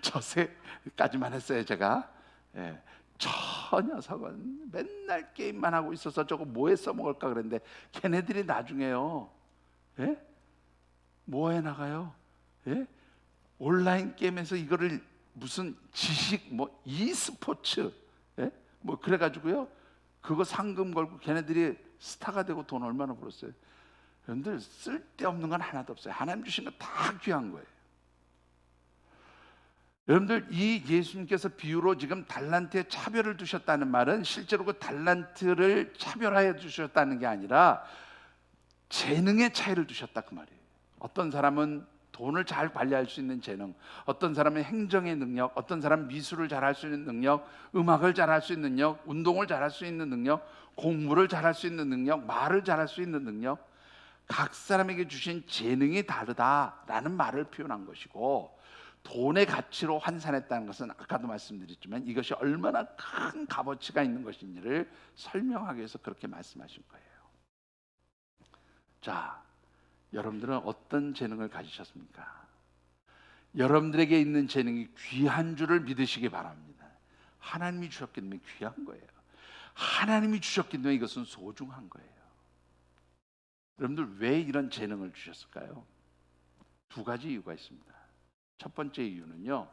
저세까지만 했어요 제가. 예. 저 녀석은 맨날 게임만 하고 있어서 저거 뭐에 써먹을까 그랬는데 걔네들이 나중에요, 예? 뭐해 나가요? 예? 온라인 게임에서 이거를 무슨 지식 뭐 e스포츠, 예? 뭐 그래가지고요 그거 상금 걸고 걔네들이 스타가 되고 돈 얼마나 벌었어요. 여러분들 쓸데없는 건 하나도 없어요. 하나님 주신 거 다 귀한 거예요. 여러분들 이 예수님께서 비유로 지금 달란트에 차별을 두셨다는 말은 실제로 그 달란트를 차별하여 주셨다는 게 아니라 재능의 차이를 두셨다 그 말이에요. 어떤 사람은 돈을 잘 관리할 수 있는 재능, 어떤 사람은 행정의 능력, 어떤 사람은 미술을 잘할 수 있는 능력, 음악을 잘할 수 있는 능력, 운동을 잘할 수 있는 능력, 공부를 잘할 수 있는 능력, 말을 잘할 수 있는 능력, 각 사람에게 주신 재능이 다르다라는 말을 표현한 것이고, 돈의 가치로 환산했다는 것은 아까도 말씀드렸지만 이것이 얼마나 큰 값어치가 있는 것인지를 설명하기 위해서 그렇게 말씀하신 거예요. 자, 여러분들은 어떤 재능을 가지셨습니까? 여러분들에게 있는 재능이 귀한 줄을 믿으시기 바랍니다. 하나님이 주셨기 때문에 귀한 거예요. 하나님이 주셨기 때문에 이것은 소중한 거예요. 여러분들 왜 이런 재능을 주셨을까요? 두 가지 이유가 있습니다. 첫 번째 이유는요,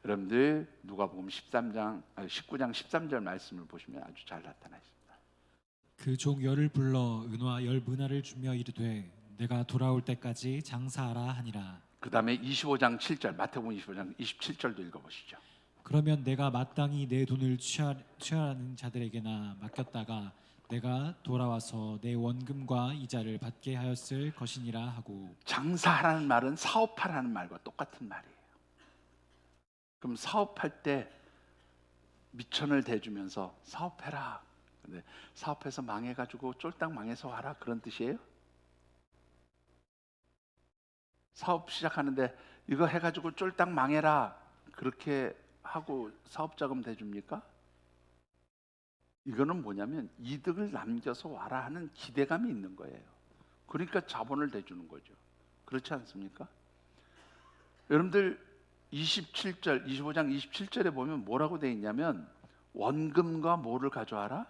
여러분들 누가복음 19장 13절 말씀을 보시면 아주 잘 나타나 있습니다. 그 종 열을 불러 은화 열 문화를 주며 이르되 내가 돌아올 때까지 장사하라 하니라. 그 다음에 25장 7절 마태복음 25장 27절도 읽어보시죠. 그러면 내가 마땅히 내 돈을 취하는 자들에게나 맡겼다가 내가 돌아와서 내 원금과 이자를 받게 하였을 것이니라 하고. 장사하라는 말은 사업하라는 말과 똑같은 말이에요. 그럼 사업할 때 미천을 대주면서 사업해라. 근데 사업해서 망해가지고 쫄딱 망해서 와라 그런 뜻이에요? 사업 시작하는데 이거 해가지고 쫄딱 망해라 그렇게 하고 사업자금 대줍니까? 이거는 뭐냐면 이득을 남겨서 와라 하는 기대감이 있는 거예요. 그러니까 자본을 대주는 거죠. 그렇지 않습니까? 여러분들 27절, 25장 27절에 보면 뭐라고 되어 있냐면 원금과 뭐를 가져와라?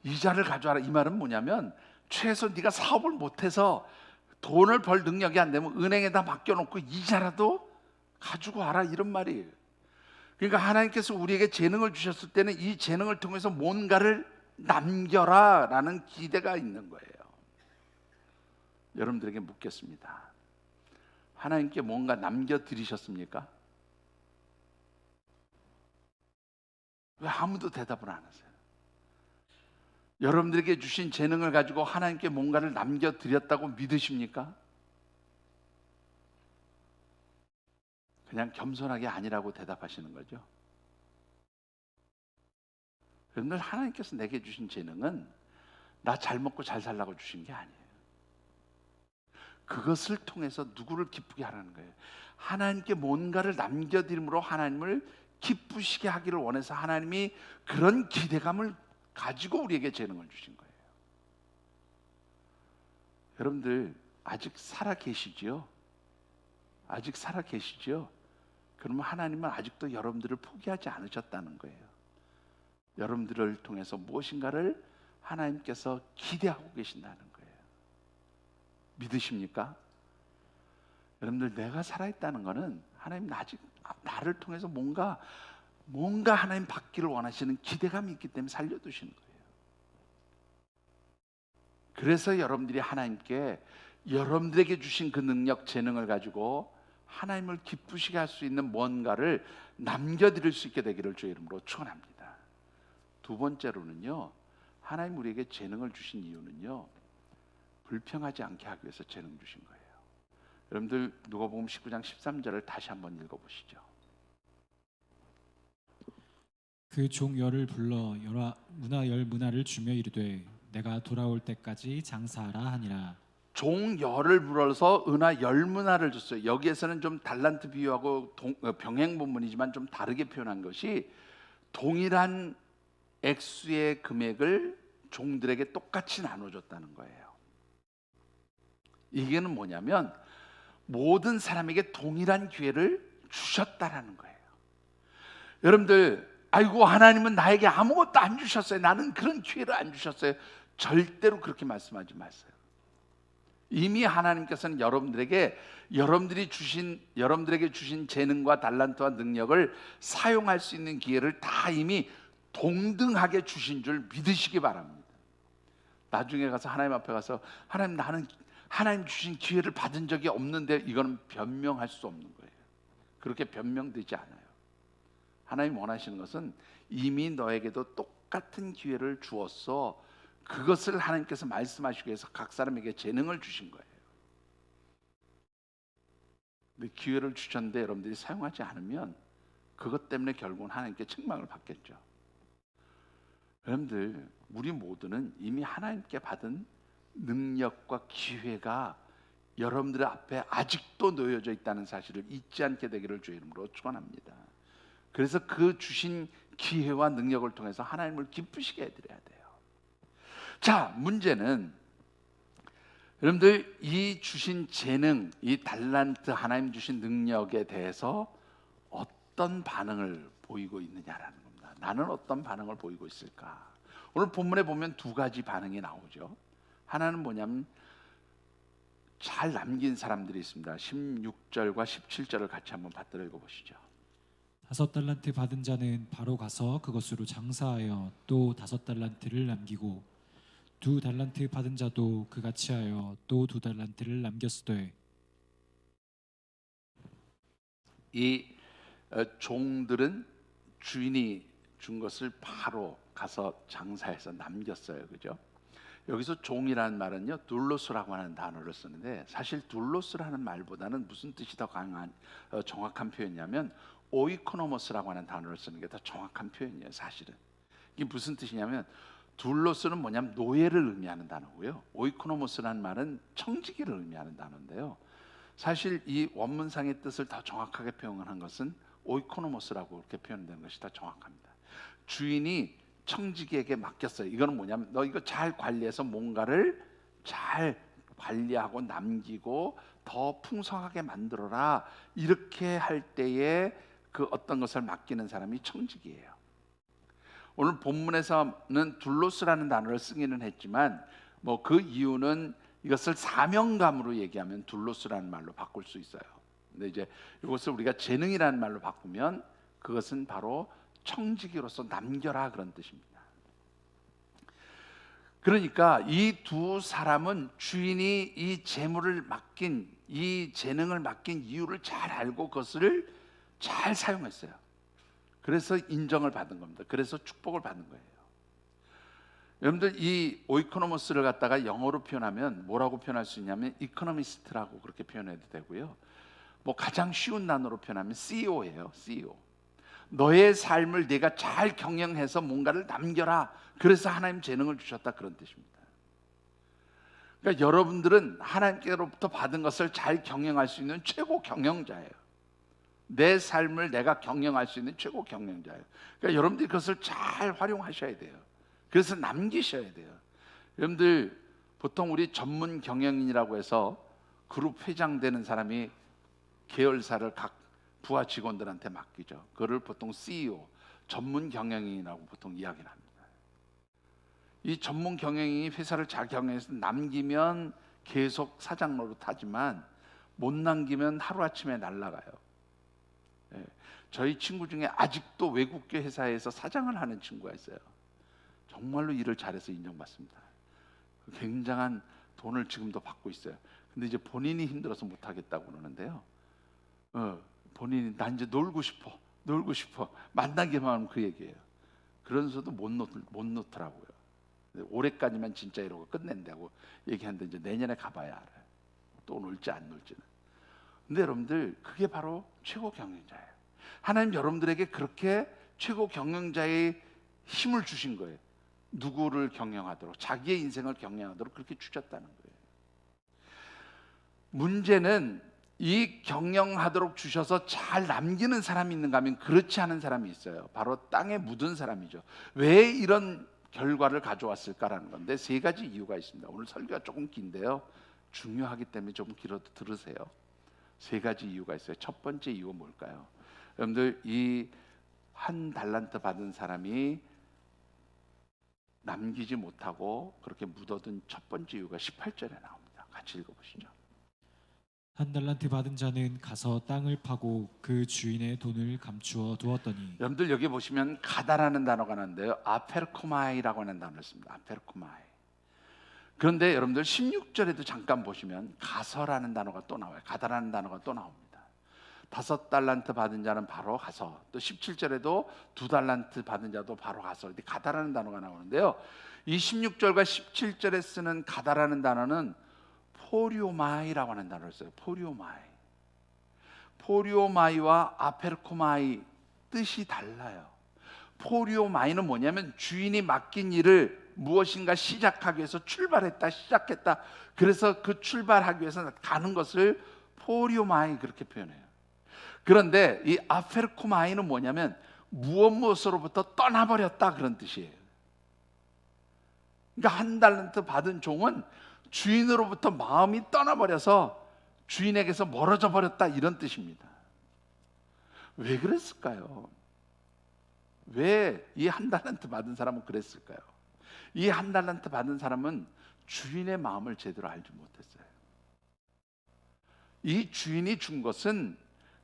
이자를 가져와라. 이 말은 뭐냐면 최소 네가 사업을 못해서 돈을 벌 능력이 안 되면 은행에다 맡겨놓고 이자라도 가지고 와라 이런 말이에요. 그러니까 하나님께서 우리에게 재능을 주셨을 때는 이 재능을 통해서 뭔가를 남겨라 라는 기대가 있는 거예요. 여러분들에게 묻겠습니다. 하나님께 뭔가 남겨드리셨습니까? 왜 아무도 대답을 안 하세요? 여러분들에게 주신 재능을 가지고 하나님께 뭔가를 남겨드렸다고 믿으십니까? 그냥 겸손하게 아니라고 대답하시는 거죠. 그런데 하나님께서 내게 주신 재능은 나 잘 먹고 잘 살라고 주신 게 아니에요. 그것을 통해서 누구를 기쁘게 하라는 거예요. 하나님께 뭔가를 남겨드림으로 하나님을 기쁘시게 하기를 원해서 하나님이 그런 기대감을 가지고 우리에게 재능을 주신 거예요. 여러분들 아직 살아 계시죠? 아직 살아 계시죠? 그러면 하나님은 아직도 여러분들을 포기하지 않으셨다는 거예요. 여러분들을 통해서 무엇인가를 하나님께서 기대하고 계신다는 거예요. 믿으십니까? 여러분들 내가 살아있다는 것은 하나님 아직 나를 통해서 뭔가 하나님 받기를 원하시는 기대감이 있기 때문에 살려두시는 거예요. 그래서 여러분들이 하나님께 여러분들에게 주신 그 능력, 재능을 가지고 하나님을 기쁘시게 할 수 있는 뭔가를 남겨드릴 수 있게 되기를 주의 이름으로 축원합니다. 두 번째로는요, 하나님 우리에게 재능을 주신 이유는요, 불평하지 않게 하기 위해서 재능 주신 거예요. 여러분들 누가복음 19장 13절을 다시 한번 읽어보시죠. 그 종 열을 불러 열 문화를 주며 이르되 내가 돌아올 때까지 장사하라 하니라. 종 열을 불어서 은하 열 문화를 줬어요. 여기에서는 좀 달란트 비유하고 병행 본문이지만 좀 다르게 표현한 것이 동일한 액수의 금액을 종들에게 똑같이 나눠줬다는 거예요. 이게는 뭐냐면 모든 사람에게 동일한 기회를 주셨다라는 거예요. 여러분들, 아이고 하나님은 나에게 아무것도 안 주셨어요, 나는 그런 기회를 안 주셨어요. 절대로 그렇게 말씀하지 마세요. 이미 하나님께서는 여러분들에게 주신 재능과 달란트와 능력을 사용할 수 있는 기회를 다 이미 동등하게 주신 줄 믿으시기 바랍니다. 나중에 가서 하나님 앞에 가서 하나님, 나는 하나님 주신 기회를 받은 적이 없는데, 이거는 변명할 수 없는 거예요. 그렇게 변명되지 않아요. 하나님 원하시는 것은 이미 너에게도 똑같은 기회를 주었어. 그것을 하나님께서 말씀하시기 위해서 각 사람에게 재능을 주신 거예요. 근데 기회를 주셨는데 여러분들이 사용하지 않으면 그것 때문에 결국은 하나님께 책망을 받겠죠. 여러분들, 우리 모두는 이미 하나님께 받은 능력과 기회가 여러분들 앞에 아직도 놓여져 있다는 사실을 잊지 않게 되기를 주의 이름으로 축원합니다. 그래서 그 주신 기회와 능력을 통해서 하나님을 기쁘시게 해드려야 돼요. 자, 문제는 여러분들, 이 주신 재능, 이 달란트, 하나님 주신 능력에 대해서 어떤 반응을 보이고 있느냐라는 겁니다. 나는 어떤 반응을 보이고 있을까? 오늘 본문에 보면 두 가지 반응이 나오죠. 하나는 뭐냐면 잘 남긴 사람들이 있습니다. 16절과 17절을 같이 한번 받들어 읽어보시죠. 5달란트 받은 자는 바로 가서 그것으로 장사하여 또 5달란트를 남기고 2달란트 받은 자도 그같이 하여 또 2달란트를 남겼으되. 이 종들은 주인이 준 것을 바로 가서 장사해서 남겼어요. 그죠? 여기서 종이라는 말은요, 둘로스라고 하는 단어를 쓰는데, 사실 둘로스라는 말보다는 무슨 뜻이 더 강한 정확한 표현이냐면 오이코노모스라고 하는 단어를 쓰는 게 더 정확한 표현이에요. 사실은 이게 무슨 뜻이냐면, 둘로스는 뭐냐면 노예를 의미하는 단어고요, 오이코노모스라는 말은 청지기를 의미하는 단어인데요, 사실 이 원문상의 뜻을 더 정확하게 표현한 것은 오이코노모스라고 이렇게 표현되는 것이 더 정확합니다. 주인이 청지기에게 맡겼어요. 이거는 뭐냐면, 너 이거 잘 관리해서 뭔가를 잘 관리하고 남기고 더 풍성하게 만들어라, 이렇게 할 때에 그 어떤 것을 맡기는 사람이 청지기예요. 오늘 본문에서는 둘로스라는 단어를 쓰기는 했지만, 뭐 그 이유는 이것을 사명감으로 얘기하면 둘로스라는 말로 바꿀 수 있어요. 근데 이제 이것을 우리가 재능이라는 말로 바꾸면 그것은 바로 청지기로서 남겨라, 그런 뜻입니다. 그러니까 이 두 사람은 주인이 이 재물을 맡긴, 이 재능을 맡긴 이유를 잘 알고 그것을 잘 사용했어요. 그래서 인정을 받은 겁니다. 그래서 축복을 받는 거예요. 여러분들, 이 오이코노모스를 갖다가 영어로 표현하면 뭐라고 표현할 수 있냐면 이코노미스트라고 그렇게 표현해도 되고요, 뭐 가장 쉬운 단어로 표현하면 CEO예요. CEO. 너의 삶을 내가 잘 경영해서 뭔가를 남겨라, 그래서 하나님 재능을 주셨다, 그런 뜻입니다. 그러니까 여러분들은 하나님께로부터 받은 것을 잘 경영할 수 있는 최고 경영자예요. 내 삶을 내가 경영할 수 있는 최고 경영자예요. 그러니까 여러분들이 그것을 잘 활용하셔야 돼요. 그래서 남기셔야 돼요. 여러분들, 보통 우리 전문 경영인이라고 해서 그룹 회장 되는 사람이 계열사를 각 부하 직원들한테 맡기죠. 그거를 보통 CEO, 전문 경영인이라고 보통 이야기를 합니다. 이 전문 경영인이 회사를 잘 경영해서 남기면 계속 사장 노릇하지만 못 남기면 하루아침에 날아가요. 저희 친구 중에 아직도 외국계 회사에서 사장을 하는 친구가 있어요. 정말로 일을 잘해서 인정받습니다. 굉장한 돈을 지금도 받고 있어요. 근데 이제 본인이 힘들어서 못하겠다고 그러는데요, 본인이 나 이제 놀고 싶어 만나기만 하면 그 얘기예요. 그러면서도 못 놓더라고요. 올해까지만 진짜 이러고 끝낸다고 얘기하는데 이제 내년에 가봐야 알아요, 또 놀지 안 놀지는. 근데 여러분들, 그게 바로 최고 경영자예요. 하나님 여러분들에게 그렇게 최고 경영자의 힘을 주신 거예요. 누구를 경영하도록, 자기의 인생을 경영하도록 그렇게 주셨다는 거예요. 문제는 이 경영하도록 주셔서 잘 남기는 사람이 있는가 하면 그렇지 않은 사람이 있어요. 바로 땅에 묻은 사람이죠. 왜 이런 결과를 가져왔을까라는 건데, 세 가지 이유가 있습니다. 오늘 설교가 조금 긴데요, 중요하기 때문에 조금 길어도 들으세요. 세 가지 이유가 있어요. 첫 번째 이유가 뭘까요? 여러분들, 이 한 달란트 받은 사람이 남기지 못하고 그렇게 묻어둔 첫 번째 이유가 18절에 나옵니다. 같이 읽어보시죠. 한 달란트 받은 자는 가서 땅을 파고 그 주인의 돈을 감추어 두었더니. 여러분들 여기 보시면 가다라는 단어가 나는데요, 아페르코마이라고 하는 단어를 씁니다. 아페르코마이. 그런데 여러분들 16절에도 잠깐 보시면 가서라는 단어가 또 나와요. 가다라는 단어가 또 나옵니다. 5달란트 받은 자는 바로 가서, 또 17절에도 2달란트 받은 자도 바로 가서, 이렇게 가다라는 단어가 나오는데요, 이 16절과 17절에 쓰는 가다라는 단어는 포리오마이라고 하는 단어를 써요. 포리오마이. 포리오마이와 아페르코마이 뜻이 달라요. 포리오마이는 뭐냐면 주인이 맡긴 일을 무엇인가 시작하기 위해서 출발했다, 시작했다. 그래서 그 출발하기 위해서 가는 것을 포리오마이 그렇게 표현해요. 그런데 이 아페르코마이는 뭐냐면 무엇으로부터 떠나버렸다, 그런 뜻이에요. 그러니까 한 달란트 받은 종은 주인으로부터 마음이 떠나버려서 주인에게서 멀어져 버렸다, 이런 뜻입니다. 왜 그랬을까요? 왜 이 한 달란트 받은 사람은 그랬을까요? 이 한 달란트 받은 사람은 주인의 마음을 제대로 알지 못했어요. 이 주인이 준 것은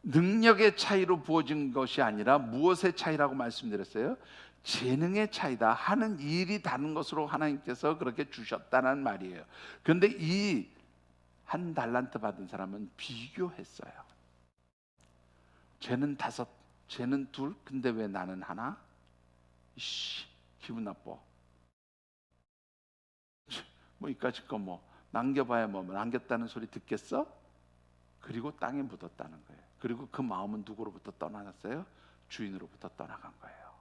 능력의 차이로 부어진 것이 아니라 무엇의 차이라고 말씀드렸어요? 재능의 차이다. 하는 일이 다른 것으로 하나님께서 그렇게 주셨다는 말이에요. 그런데 이 한 달란트 받은 사람은 비교했어요. 쟤는 5, 쟤는 2, 근데 왜 나는 하나? 이씨, 기분 나빠. 뭐 이까짓 거 뭐 남겨봐야 뭐 남겼다는 소리 듣겠어? 그리고 땅에 묻었다는 거예요. 그리고 그 마음은 누구로부터 떠나갔어요? 주인으로부터 떠나간 거예요.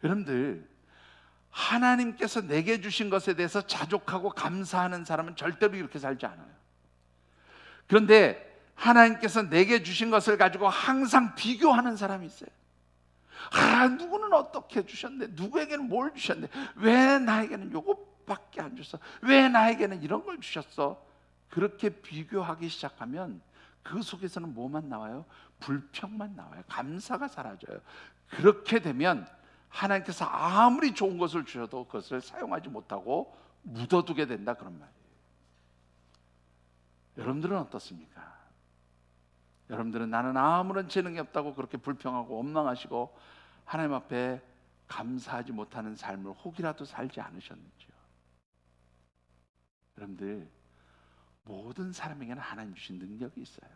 여러분들, 하나님께서 내게 주신 것에 대해서 자족하고 감사하는 사람은 절대로 이렇게 살지 않아요. 그런데 하나님께서 내게 주신 것을 가지고 항상 비교하는 사람이 있어요. 누구는 어떻게 주셨네, 누구에게는 뭘 주셨네, 왜 나에게는 요것밖에 안 줬어, 왜 나에게는 이런 걸 주셨어. 그렇게 비교하기 시작하면 그 속에서는 뭐만 나와요? 불평만 나와요. 감사가 사라져요. 그렇게 되면 하나님께서 아무리 좋은 것을 주셔도 그것을 사용하지 못하고 묻어두게 된다, 그런 말이에요. 여러분들은 어떻습니까? 여러분들은 나는 아무런 재능이 없다고 그렇게 불평하고 원망하시고 하나님 앞에 감사하지 못하는 삶을 혹이라도 살지 않으셨는지요? 여러분들, 모든 사람에게는 하나님 주신 능력이 있어요.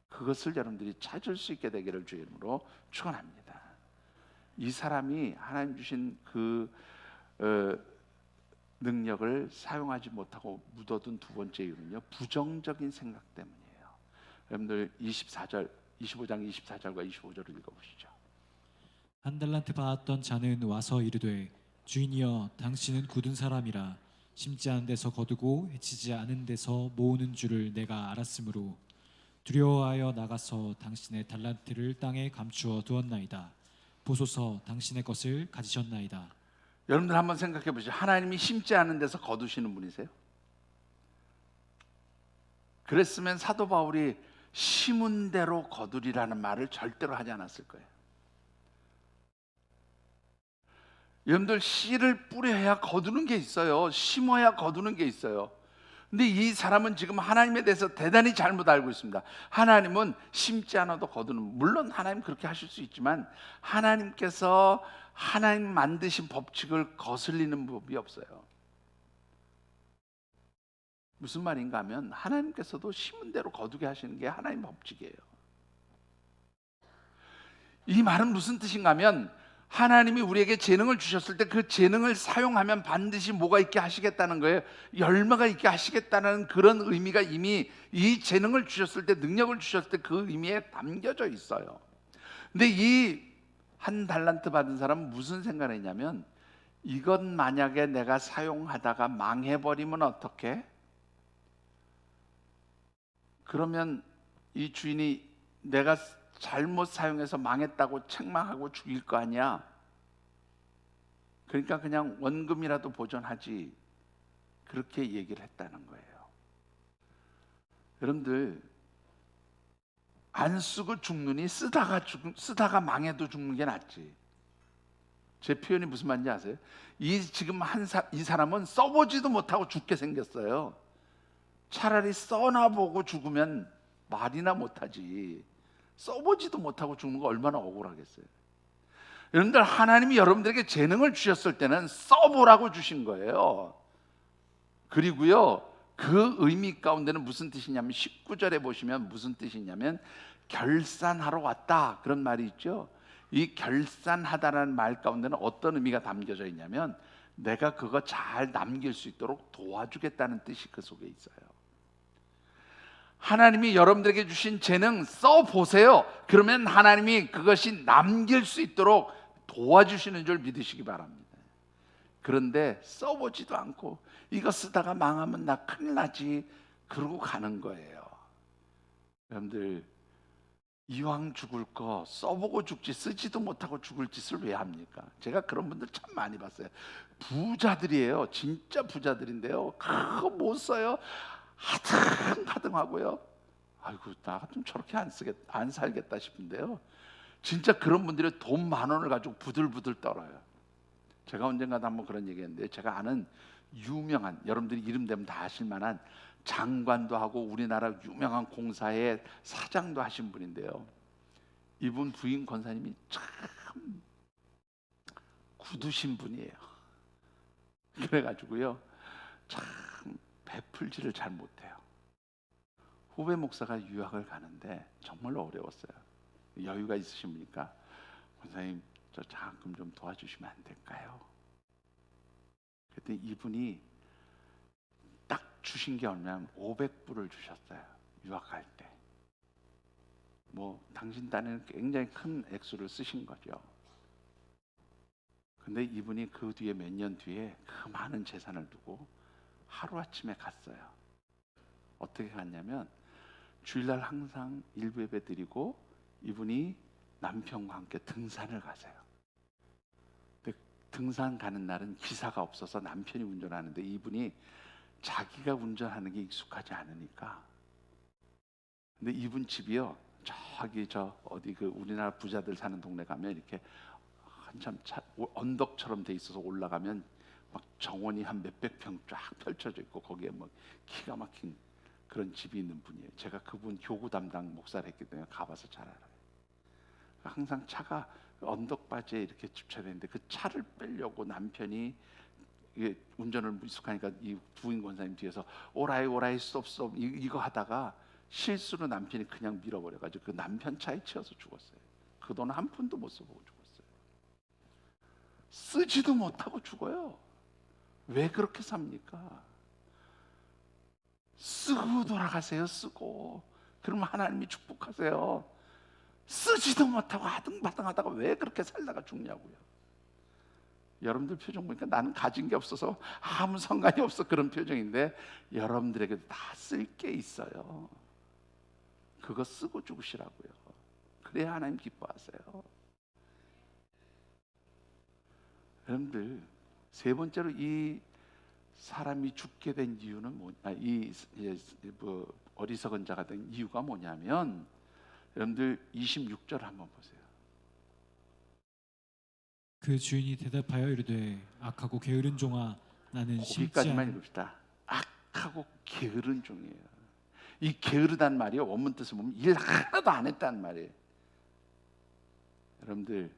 그것을 여러분들이 찾을 수 있게 되기를 주의 이름으로 축원합니다. 이 사람이 하나님 주신 그 능력을 사용하지 못하고 묻어둔 두 번째 이유는요, 부정적인 생각 때문이에요. 여러분들 25장 24절과 25절을 읽어보시죠. 한 달란트 받았던 자는 와서 이르되 주인이여 당신은 굳은 사람이라 심지 않은 데서 거두고 해치지 않은 데서 모으는 줄을 내가 알았으므로 두려워하여 나가서 당신의 달란트를 땅에 감추어 두었나이다. 보소서 당신의 것을 가지셨나이다. 여러분들 한번 생각해 보시죠. 하나님이 심지 않은 데서 거두시는 분이세요? 그랬으면 사도 바울이 심은 대로 거두리라는 말을 절대로 하지 않았을 거예요. 여러분들, 씨를 뿌려야 거두는 게 있어요. 심어야 거두는 게 있어요. 근데 이 사람은 지금 하나님에 대해서 대단히 잘못 알고 있습니다. 하나님은 심지 않아도 거두는, 물론 하나님 그렇게 하실 수 있지만 하나님께서 하나님 만드신 법칙을 거슬리는 법이 없어요. 무슨 말인가 하면 하나님께서도 심은 대로 거두게 하시는 게 하나님 법칙이에요. 이 말은 무슨 뜻인가 하면 하나님이 우리에게 재능을 주셨을 때 그 재능을 사용하면 반드시 뭐가 있게 하시겠다는 거예요. 열매가 있게 하시겠다는 그런 의미가 이미 이 재능을 주셨을 때, 능력을 주셨을 때 그 의미에 담겨져 있어요. 근데 이 한 달란트 받은 사람은 무슨 생각을 했냐면, 이것 만약에 내가 사용하다가 망해버리면 어떡해? 그러면 이 주인이 내가 잘못 사용해서 망했다고 책망하고 죽일 거 아니야. 그러니까 그냥 원금이라도 보존하지, 그렇게 얘기를 했다는 거예요. 여러분들 안 쓰고 죽느니 쓰다가 망해도 죽는 게 낫지. 제 표현이 무슨 말인지 아세요? 지금 이 사람은 써보지도 못하고 죽게 생겼어요. 차라리 써나보고 죽으면 말이나 못하지. 써보지도 못하고 죽는 거 얼마나 억울하겠어요. 여러분들, 하나님이 여러분들에게 재능을 주셨을 때는 써보라고 주신 거예요. 그리고요, 그 의미 가운데는 무슨 뜻이냐면 19절에 보시면 무슨 뜻이냐면 결산하러 왔다, 그런 말이 있죠. 이 결산하다라는 말 가운데는 어떤 의미가 담겨져 있냐면 내가 그거 잘 남길 수 있도록 도와주겠다는 뜻이 그 속에 있어요. 하나님이 여러분들에게 주신 재능 써보세요. 그러면 하나님이 그것이 남길 수 있도록 도와주시는 줄 믿으시기 바랍니다. 그런데 써보지도 않고 이거 쓰다가 망하면 나 큰일 나지 그러고 가는 거예요. 여러분들, 이왕 죽을 거 써보고 죽지 쓰지도 못하고 죽을 짓을 왜 합니까? 제가 그런 분들 참 많이 봤어요. 부자들이에요. 진짜 부자들인데요, 그거 못 써요. 하등하고요. 아이고, 나 같으면 저렇게 안 살겠다 싶은데요, 진짜 그런 분들이 돈 10,000원을 가지고 부들부들 떨어요. 제가 언젠가도 한번 그런 얘기했는데, 제가 아는 유명한, 여러분들이 이름 되면 다 아실 만한 장관도 하고 우리나라 유명한 공사의 사장도 하신 분인데요, 이분 부인 권사님이 참 굳으신 분이에요. 그래가지고요, 참 베풀지를 잘 못해요. 후배 목사가 유학을 가는데 정말로 어려웠어요. 여유가 있으신 분이니까, 권사님 저 장학금 좀 도와주시면 안 될까요? 그랬더니 이분이 딱 주신 게 얼마냐면 500불을 주셨어요. 유학 갈 때. 뭐 당신 딴에는 굉장히 큰 액수를 쓰신 거죠. 근데 이분이 그 뒤에 몇 년 뒤에 그 많은 재산을 두고 하루아침에 갔어요. 어떻게 갔냐면 주일날 항상 일부 예배 드리고 이분이 남편과 함께 등산을 가세요. 근데 등산 가는 날은 기사가 없어서 남편이 운전하는데 이분이 자기가 운전하는 게 익숙하지 않으니까. 근데 이분 집이요, 저기 어디 그 우리나라 부자들 사는 동네 가면 이렇게 한참 언덕처럼 돼 있어서 올라가면 막 정원이 한 몇백 평 쫙 펼쳐져 있고 거기에 뭐 기가 막힌 그런 집이 있는 분이에요. 제가 그분 교구 담당 목사를 했기 때문에 가봐서 잘 알아요. 항상 차가 언덕바지에 이렇게 집착되어 있는데 그 차를 빼려고 남편이, 이게 운전을 익숙하니까 이 부인 권사님 뒤에서 오라이 스톱 이거 하다가 실수로 남편이 그냥 밀어버려가지고 그 남편 차에 치여서 죽었어요. 그 돈 한 푼도 못 써보고 죽었어요. 쓰지도 못하고 죽어요. 왜 그렇게 삽니까? 쓰고 돌아가세요. 쓰고. 그러면 하나님이 축복하세요. 쓰지도 못하고 아등바등하다가 왜 그렇게 살다가 죽냐고요. 여러분들 표정 보니까 나는 가진 게 없어서 아무 상관이 없어 그런 표정인데, 여러분들에게도 다 쓸 게 있어요. 그거 쓰고 죽으시라고요. 그래야 하나님 기뻐하세요. 여러분들, 세 번째로 이 사람이 죽게 된 이유는 어리석은 자가 된 이유가 뭐냐면, 여러분들 26절 한번 보세요. 그 주인이 대답하여 이르되 악하고 게으른 종아, 나는 심지 거기까지만 읽읍시다. 악하고 게으른 종이에요. 이 게으르단 말이요, 원문 뜻을 보면 일 하나도 안 했다는 말이에요. 여러분들,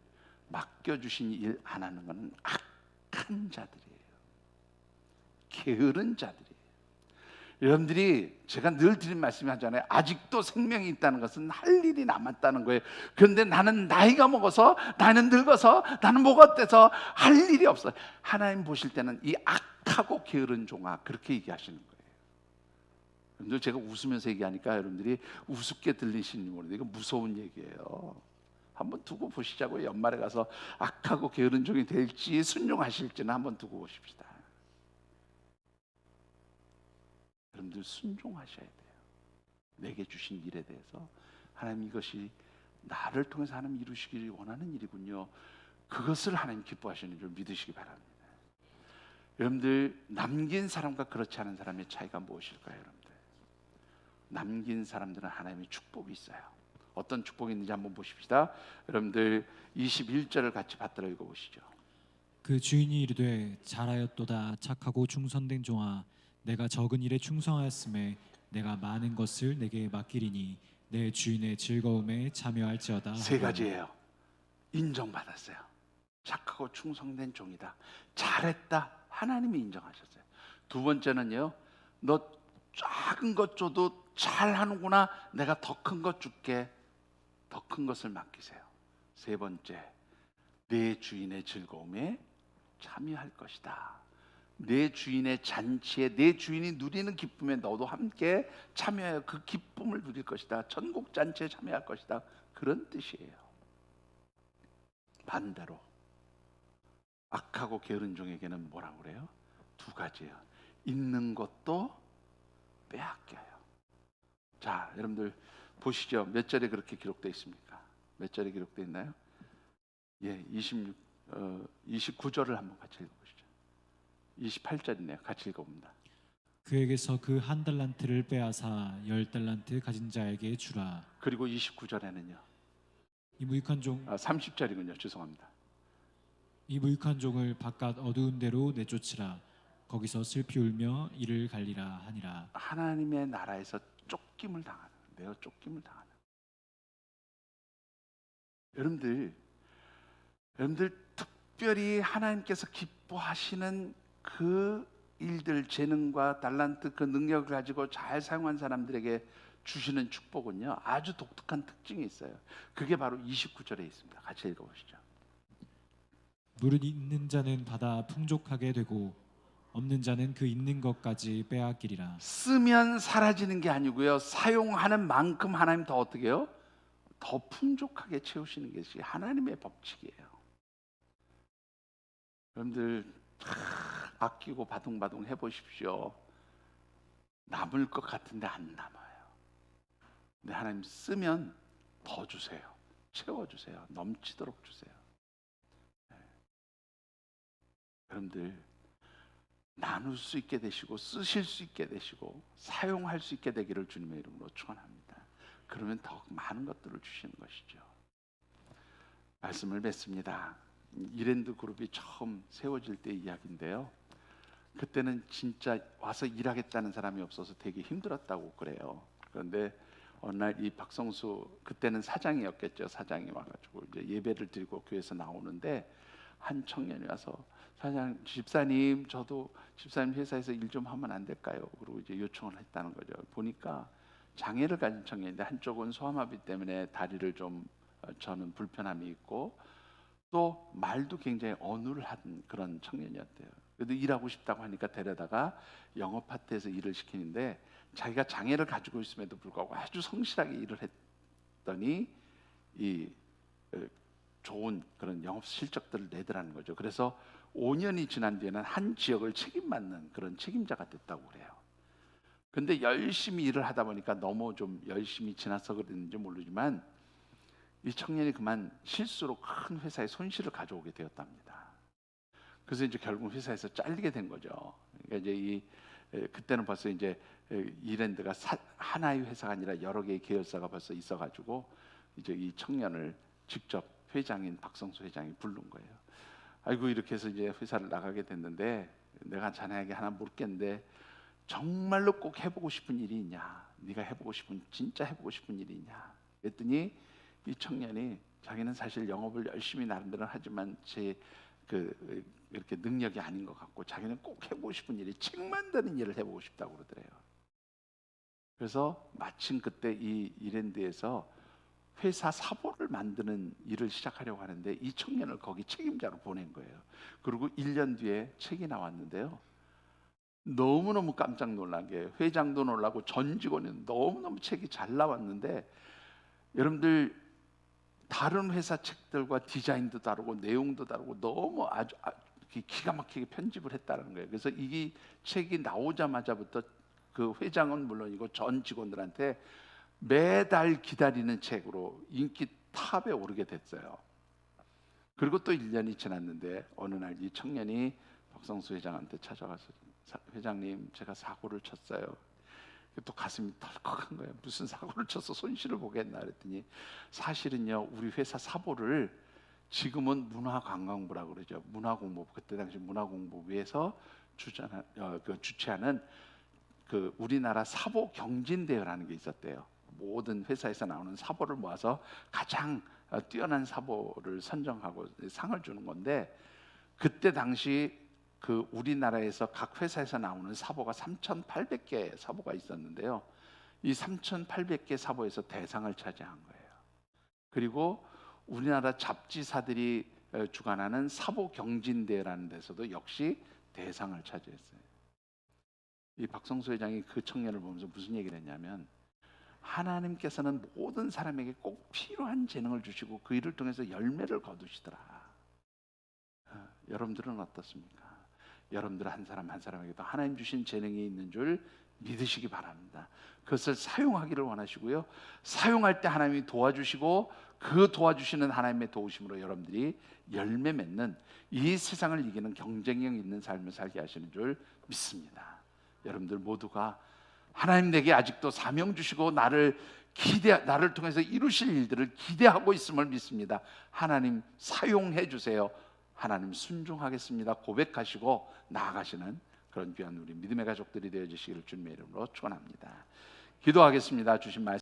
맡겨주신 일 안 하는 것은 악한 자들이에요. 게으른 자들이에요. 여러분들이, 제가 늘 드린 말씀이 하잖아요. 아직도 생명이 있다는 것은 할 일이 남았다는 거예요. 그런데 나는 나이가 먹어서, 나는 늙어서, 나는 뭐가 어때서 할 일이 없어요. 하나님 보실 때는 이 악하고 게으른 종아, 그렇게 얘기하시는 거예요. 여러분들, 제가 웃으면서 얘기하니까 여러분들이 우습게 들리시는지 모르는데 이거 무서운 얘기예요. 한번 두고 보시자고요. 연말에 가서 악하고 게으른 종이 될지 순종하실지는 한번 두고 보십시다. 여러분들 순종하셔야 돼요. 내게 주신 일에 대해서 하나님, 이것이 나를 통해서 하나님 이루시기를 원하는 일이군요. 그것을 하나님 기뻐하시는 줄 믿으시기 바랍니다. 여러분들, 남긴 사람과 그렇지 않은 사람의 차이가 무엇일까요? 여러분들, 남긴 사람들은 하나님의 축복이 있어요. 어떤 축복이 있는지 한번 보십시다. 여러분들 21절을 같이 받들어 읽어보시죠. 그 주인이 이르되 잘하였도다 착하고 충성된 종아 내가 적은 일에 충성하였음에 내가 많은 것을 내게 맡기리니 내 주인의 즐거움에 참여할지어다. 세 하고. 가지예요. 인정받았어요. 착하고 충성된 종이다. 잘했다. 하나님이 인정하셨어요. 두 번째는요. 너 작은 것 줘도 잘하는구나. 내가 더 큰 것 줄게. 더 큰 것을 맡기세요. 세 번째, 내 주인의 즐거움에 참여할 것이다. 내 주인의 잔치에 내 주인이 누리는 기쁨에 너도 함께 참여하여 그 기쁨을 누릴 것이다. 천국 잔치에 참여할 것이다. 그런 뜻이에요. 반대로 악하고 게으른 종에게는 뭐라고 그래요? 두 가지예요. 있는 것도 빼앗겨요. 자, 여러분들 보시죠. 몇 절에 그렇게 기록되어 있습니까? 몇 절에 기록되어 있나요? 예, 29절을 한번 같이 읽어보시죠. 28절이네요. 같이 읽어봅니다. 그에게서 그 한 달란트를 빼앗아 10달란트 가진 자에게 주라. 그리고 29절에는요. 이 무익한 종 30절이군요. 죄송합니다. 이 무익한 종을 바깥 어두운 데로 내쫓으라. 거기서 슬피 울며 이를 갈리라 하니라. 하나님의 나라에서 쫓김을 당하는데요. 쫓김을 당하는. 여러분들 특별히 하나님께서 기뻐하시는 그 일들, 재능과 달란트, 그 능력을 가지고 잘 사용한 사람들에게 주시는 축복은요, 아주 독특한 특징이 있어요. 그게 바로 29절에 있습니다. 같이 읽어보시죠. 무릇 있는 자는 받아 풍족하게 되고 없는 자는 그 있는 것까지 빼앗기리라. 쓰면 사라지는 게 아니고요, 사용하는 만큼 하나님 더 어떻게 해요? 더 풍족하게 채우시는 것이 하나님의 법칙이에요. 여러분들 아끼고 바둥바둥 해보십시오. 남을 것 같은데 안 남아요. 근데 하나님 쓰면 더 주세요. 채워주세요. 넘치도록 주세요. 네. 여러분들 나눌 수 있게 되시고 쓰실 수 있게 되시고 사용할 수 있게 되기를 주님의 이름으로 축원합니다. 그러면 더 많은 것들을 주시는 것이죠. 말씀을 맺습니다. 이랜드 그룹이 처음 세워질 때 이야기인데요. 그때는 진짜 와서 일하겠다는 사람이 없어서 되게 힘들었다고 그래요. 그런데 어느 날 이 박성수, 그때는 사장이었겠죠. 사장이 와가지고 이제 예배를 드리고 교회에서 나오는데 한 청년이 와서 집사님, 저도 집사님 회사에서 일 좀 하면 안 될까요? 그리고 이제 요청을 했다는 거죠. 보니까 장애를 가진 청년인데 한쪽은 소아마비 때문에 다리를 좀 저는 불편함이 있고 또 말도 굉장히 어눌한 그런 청년이었대요. 그래도 일하고 싶다고 하니까 데려다가 영업 파트에서 일을 시키는데 자기가 장애를 가지고 있음에도 불구하고 아주 성실하게 일을 했더니 이 좋은 그런 영업 실적들을 내더라는 거죠. 그래서 5년이 지난 뒤에는 한 지역을 책임맡는 그런 책임자가 됐다고 그래요. 근데 열심히 일을 하다 보니까 너무 좀 열심히 지나서 그랬는지 모르지만 이 청년이 그만 실수로 큰 회사에 손실을 가져오게 되었답니다. 그래서 이제 결국 회사에서 잘리게 된 거죠. 그러니까 이제 그때는 벌써 이제 이랜드가 하나의 회사가 아니라 여러 개의 계열사가 벌써 있어가지고 이제 이 청년을 직접 회장인 박성수 회장이 부른 거예요. 아이고 이렇게 해서 이제 회사를 나가게 됐는데 내가 자네에게 하나 묻겠는데 정말로 꼭 해보고 싶은 일이 있냐? 네가 해보고 싶은 진짜 해보고 싶은 일이 있냐? 그랬더니 이 청년이 자기는 사실 영업을 열심히 나름대로 하지만 이렇게 능력이 아닌 것 같고 자기는 꼭 해보고 싶은 일이 책 만드는 일을 해보고 싶다고 그러더래요. 그래서 마침 그때 이 이랜드에서 회사 사보를 만드는 일을 시작하려고 하는데 이 청년을 거기 책임자로 보낸 거예요. 그리고 1년 뒤에 책이 나왔는데요. 너무너무 깜짝 놀란 게 회장도 놀라고 전 직원이 너무너무 책이 잘 나왔는데 여러분들 다른 회사 책들과 디자인도 다르고 내용도 다르고 너무 아주 기가 막히게 편집을 했다는 거예요. 그래서 이 책이 나오자마자부터 그 회장은 물론이고 전 직원들한테 매달 기다리는 책으로 인기 탑에 오르게 됐어요. 그리고 또 1년이 지났는데 어느 날 이 청년이 박성수 회장한테 찾아가서 회장님 제가 사고를 쳤어요. 또 가슴이 덜컥한 거예요. 무슨 사고를 쳐서 손실을 보겠나 그랬더니 사실은요 우리 회사 사보를 지금은 문화관광부라고 그러죠. 문화공모부, 그때 당시 문화공모부에서 주최하는 그 우리나라 사보 경진대회라는 게 있었대요. 모든 회사에서 나오는 사보를 모아서 가장 뛰어난 사보를 선정하고 상을 주는 건데, 그때 당시 그 우리나라에서 각 회사에서 나오는 사보가 3,800개 사보가 있었는데요. 이 3,800개 사보에서 대상을 차지한 거예요. 그리고 우리나라 잡지사들이 주관하는 사보 경진대회라는 데서도 역시 대상을 차지했어요. 이 박성수 회장이 그 청년을 보면서 무슨 얘기를 했냐면, 하나님께서는 모든 사람에게 꼭 필요한 재능을 주시고 그 일을 통해서 열매를 거두시더라. 여러분들은 어떻습니까? 여러분들 한 사람 한 사람에게도 하나님 주신 재능이 있는 줄 믿으시기 바랍니다. 그것을 사용하기를 원하시고요, 사용할 때 하나님이 도와주시고 그 도와주시는 하나님의 도우심으로 여러분들이 열매 맺는, 이 세상을 이기는 경쟁력 있는 삶을 살게 하시는 줄 믿습니다. 여러분들 모두가 하나님 내게 아직도 사명 주시고 나를 통해서 이루실 일들을 기대하고 있음을 믿습니다. 하나님 사용해 주세요. 하나님 순종하겠습니다 고백하시고 나아가시는 그런 귀한 우리 믿음의 가족들이 되어주시기를 주님의 이름으로 축원합니다. 기도하겠습니다. 주신 말씀